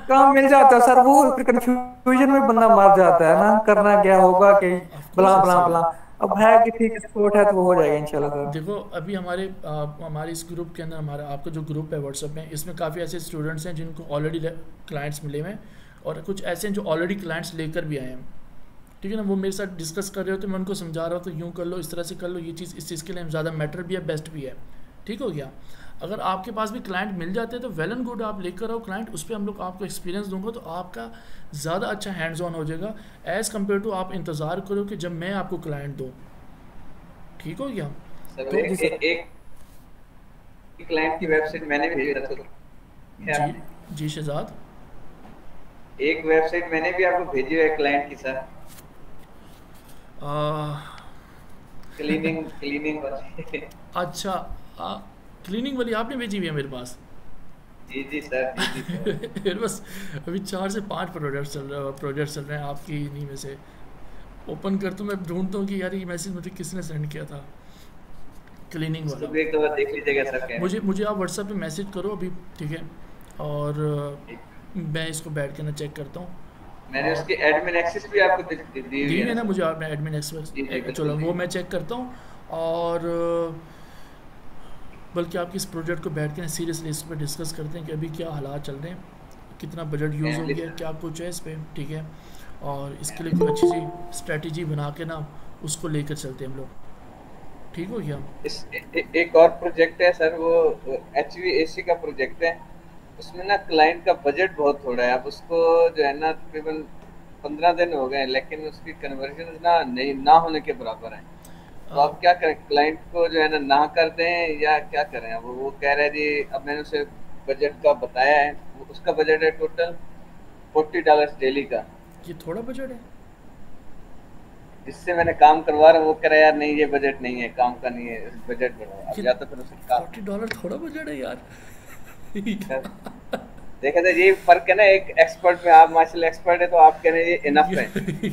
काम मिल जाता है सर, वो फिर कंफ्यूजन में बंदा मर जाता है ना, करना क्या होगा कि बला बला बला। अब है कि ठीक है सपोर्ट है तो वो हो जाएगा इंशाल्लाह सर। देखो अभी हमारे इस ग्रुप के अंदर, हमारा आपका जो ग्रुप है व्हाट्सएप में, इसमें काफ़ी ऐसे स्टूडेंट्स हैं जिनको ऑलरेडी क्लाइंट्स मिले हुए हैं, और कुछ ऐसे हैं जो ऑलरेडी क्लाइंट्स लेकर भी आए हैं, ठीक है ना। वो मेरे साथ डिस्कस कर रहे हो तो मैं उनको समझा रहा हूँ तो यूँ कर लो, इस तरह से कर लो, ये चीज़ इस चीज़ के लिए ज़्यादा मैटर भी है, बेस्ट भी है, ठीक हो गया। अगर आपके पास भी क्लाइंट मिल जाते हैं तो वेल एंड गुड, आप लेकर आओ क्लाइंट, उस पर हम लोग आपको एक्सपीरियंस दूंगा तो आपका ज़्यादा अच्छा हैंड्स ऑन हो जाएगा, एज़ कम्पेयर टू आप इंतज़ार करो कि जब मैं आपको क्लाइंट दूँ, ठीक हो गया। तो एक क्लाइंट की वेबसाइट मैंने भेजी था जी शहजाद, एक वेबसाइट मैंने भी आपको भेजी है क्लाइंट की सर, क्लीनिंग वाली। अच्छा क्लीनिंग वाली आपने भेजी हुई है मेरे पास? जी जी सर, जी जी मेरे पास अभी 4 से 5 प्रोजेक्ट चल रहे हैं आपकी इन्हीं में से। ओपन कर तो मैं ढूंढता हूँ कि यार ये मैसेज मुझे किसने सेंड किया था, क्लीनिंग वाला। तो एक बार देख लीजिएगा सर। मुझे आप व्हाट्सएप पे मैसेज करो अभी, ठीक है, और मैं इसको बैठ के ना चेक करता हूँ। मैंने उसकी एडमिन एक्सेस भी आपको दी हुई है ना, मुझे आपने एडमिन एक्सेस, चलो वो मैं चेक करता हूँ। और बल्कि आपकी इस प्रोजेक्ट को बैठ के सीरियसली इस पर डिस्कस करते हैं कि अभी क्या हालात चल रहे हैं, कितना बजट यूज़ हो गया, क्या कुछ है इस पर, ठीक है। और इसके लिए कोई अच्छी सी स्ट्रेटजी बना के ना उसको लेकर चलते हैं हम लोग, ठीक हो गया। एक और प्रोजेक्ट है सर, वो HVAC का प्रोजेक्ट है, उसमें ना क्लाइंट का बजट बहुत थोड़ा है। अब उसको जो है ना तकरीबन 15 दिन हो गए, लेकिन उसकी कन्वर्जन ना होने के बराबर है। तो आप क्या करें, क्लाइंट को जो है ना कर दें या क्या करें? अब वो कह रहा है जी, अब मैंने उसे बजट का बताया है, उसका बजट है टोटल $40 डेली का। ये थोड़ा बजट है? जिससे मैंने काम करवा रहा हूँ वो कह रहा है यार नहीं ये बजट नहीं है, काम का नहीं है, बजट बढ़ाओ। अब या तो फिर उसे $40 थोड़ा बजट है यार। देखा था ये फर्क है ना, एक एक्सपर्ट में आप माशाल्लाह एक्सपर्ट है तो आप कह रहे हैं ये इनफ है,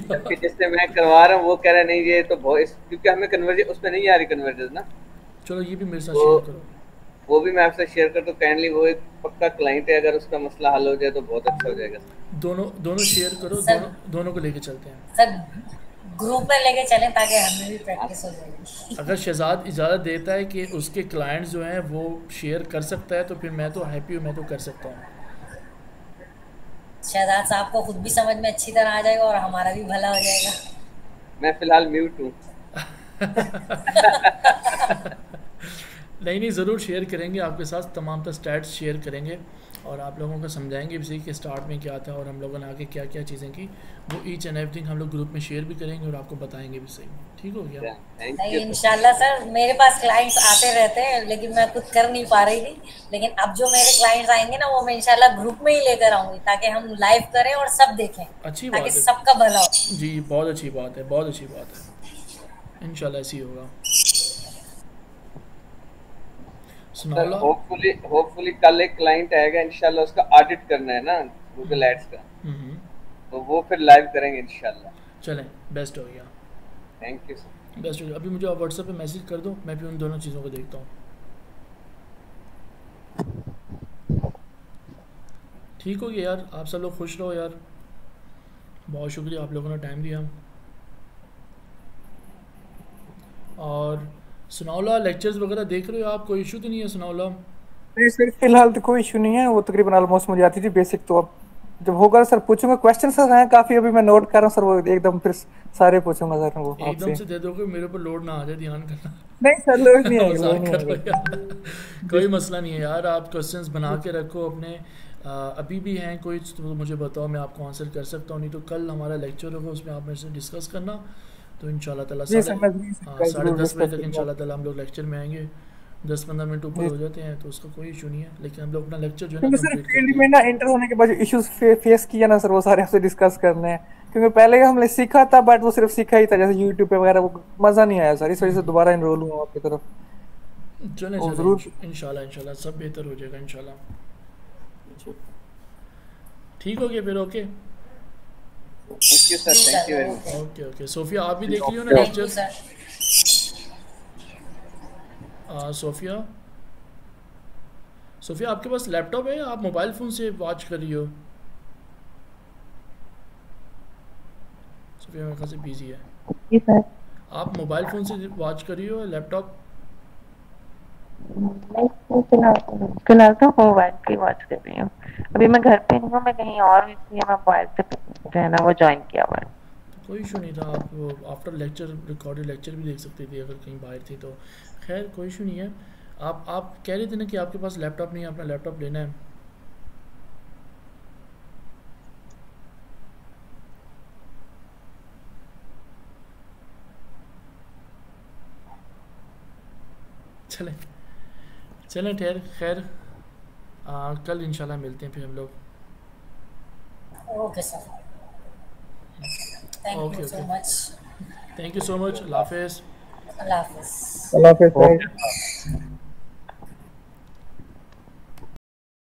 जबकि जिससे मैं करवा रहा हूँ वो कह रहा है नहीं ये तो बहुत, क्योंकि हमें कन्वर्जन उसमें नहीं आ रही कन्वर्जन ना। चलो ये भी मेरे साथ शेयर करो, वो भी मैं आपसे शेयर कर, तो काइंडली वो एक पक्का क्लाइंट है, अगर उसका मसला हल हो जाए तो बहुत अच्छा हो जाएगा। दोनों शेयर करो, दोनों को लेके चलते हैं सर, ग्रुप में लेके चलें ताकि हमें भी प्रैक्टिस हो जाएगी। अगर शहजाद इजाज़त देता है कि उसके क्लाइंट्स जो हैं वो शेयर कर सकता है तो फिर मैं तो हैप्पी हूँ, मैं तो कर सकता हूँ। शहजाद साहब को खुद भी समझ में अच्छी तरह आ जाएगा और हमारा भी भला हो जाएगा। मैं फिलहाल म्यूट हूँ। नहीं ज़रूर शेयर करेंगे आपके साथ, तमाम तर स्टैट्स शेयर करेंगे और आप लोगों को समझाएंगे भी कि स्टार्ट में क्या था और हम लोगों ने आगे क्या क्या चीज़ें की, वो ईच एंड एवरीथिंग हम लोग ग्रुप में शेयर भी करेंगे और आपको बताएंगे भी सही, ठीक हो गया। नहीं इंशाल्लाह सर, मेरे पास क्लाइंट्स आते रहते हैं लेकिन मैं कुछ कर नहीं पा रही थी, लेकिन अब जो मेरे क्लाइंट्स आएंगे ना वो मैं इंशाल्लाह ग्रुप में ही लेकर आऊंगी ताकि हम लाइव करें और सब देखें, अच्छी बात है, सबका भला हो। जी बहुत अच्छी बात है, बहुत अच्छी बात है, इंशाल्लाह ऐसी होगा। होपफुली कल एक क्लाइंट आएगा इंशाल्लाह, उसका ऑडिट करना है ना गूगल एड्स का, तो वो फिर लाइव करेंगे इंशाल्लाह। चलें, बेस्ट हो गया, थैंक यू सर। बेस्ट हो गया। अभी मुझे आप व्हाट्सएप पे मैसेज कर दो, मैं भी उन दोनों चीज़ों को देखता हूँ। ठीक हो गया यार, आप सब लोग खुश रहो यार, बहुत शुक्रिया आप लोगों ने टाइम दिया। और सुनाओला लेक्चर्स वगैरह देख रहे हो आप, कोई इशू तो नहीं है सुनाओला? नहीं सर, फिलहाल तो कोई इशू नहीं है, वो तकरीबन ऑलमोस्ट मुझे आती थी बेसिक, तो अब जब होगा सर पूछूंगा। क्वेश्चन सर हैं काफी, अभी मैं नोट कर रहा हूँ सर, वो एकदम फिर सारे पूछूंगा सर वो एकदम आपसे। से दे दोगे, मेरे ऊपर लोड ना आ जाए, ध्यान करना। नहीं सर, लोड नहीं आएगा, लोड मजाक नहीं कर रहा आएगा। हूँ यार, कोई मसला नहीं है यार, आप क्वेश्चंस बना के रखो अपने। अभी भी हैं कोई तो मुझे बताओ, मैं आपको आंसर कर सकता हूँ, नहीं तो कल हमारा लेक्चर होगा, उसमें आप मेरे से डिस्कस करना। तो इंशाल्लाह ताला जी सर, मैं साढ़े जरूर 10 बजे डिस्कस तक करूंगा। इंशाल्लाह ताला हम लोग लेक्चर में आएंगे। 10-15 मिनट ऊपर जी, हो जाते हैं तो उसका कोई इशू नहीं है, लेकिन हम लोग अपना लेक्चर जो है ना क्योंकि सर कंप्लीट फील्ड करते में हैं। ना एंटर होने के बाद जो इश्यूज फेस किया ना सर, वो सारे आपसे डिस्कस करने हैं। क्योंकि पहले हमने सीखा था, बट वो सिर्फ सीखा ही था, जैसे यूट्यूब पे वगैरह, वो मजा नहीं आया सर, इस वजह से दोबारा एनरोल हुआ आपकी तरफ। चलें वो चलें, जरूर। इंशाल्लाह इंशाल्लाह सब बेहतर हो जाएगा इंशाल्लाह। ठीक हो गया फिर, ओके थैंक यू सर, जी thank you sir, very much. Okay, okay okay. Sophia आप भी देख लियो ना thank you lecture. Sir. Sophia, Sophia आपके पास लैपटॉप है या आप मोबाइल फ़ोन से वॉच कर रही हो? सोफिया मेरे ख्याल से बिजी है। जी सर। आप मोबाइल फ़ोन से वॉच कर रही हो या लैपटॉप? नहीं, फिलहाल तो मोबाइल पे वॉच कर रही हूँ। अभी मैं घर पे नहीं हूँ, मैं कहीं और हूँ, इसलिए मैं मोबाइल पे जो है ना वो ज्वाइन किया हुआ है। तो कोई इशू नहीं था, आप आफ्टर लेक्चर रिकॉर्डेड लेक्चर भी देख सकती थी अगर कहीं बाहर थी तो। खैर कोई इशू नहीं है। आप कह रहे थे ना कि आपके पास लैपटॉप नहीं है, अपना लैपटॉप लेना है। चलें चलें, ठहर खैर, कल इंशाल्लाह मिलते हैं फिर हम लोग। Okay sir, thank okay you so okay, much. Thank you so much, अल्लाह हाफिज़। अल्लाह हाफिज़। अल्लाह हाफिज़ सर।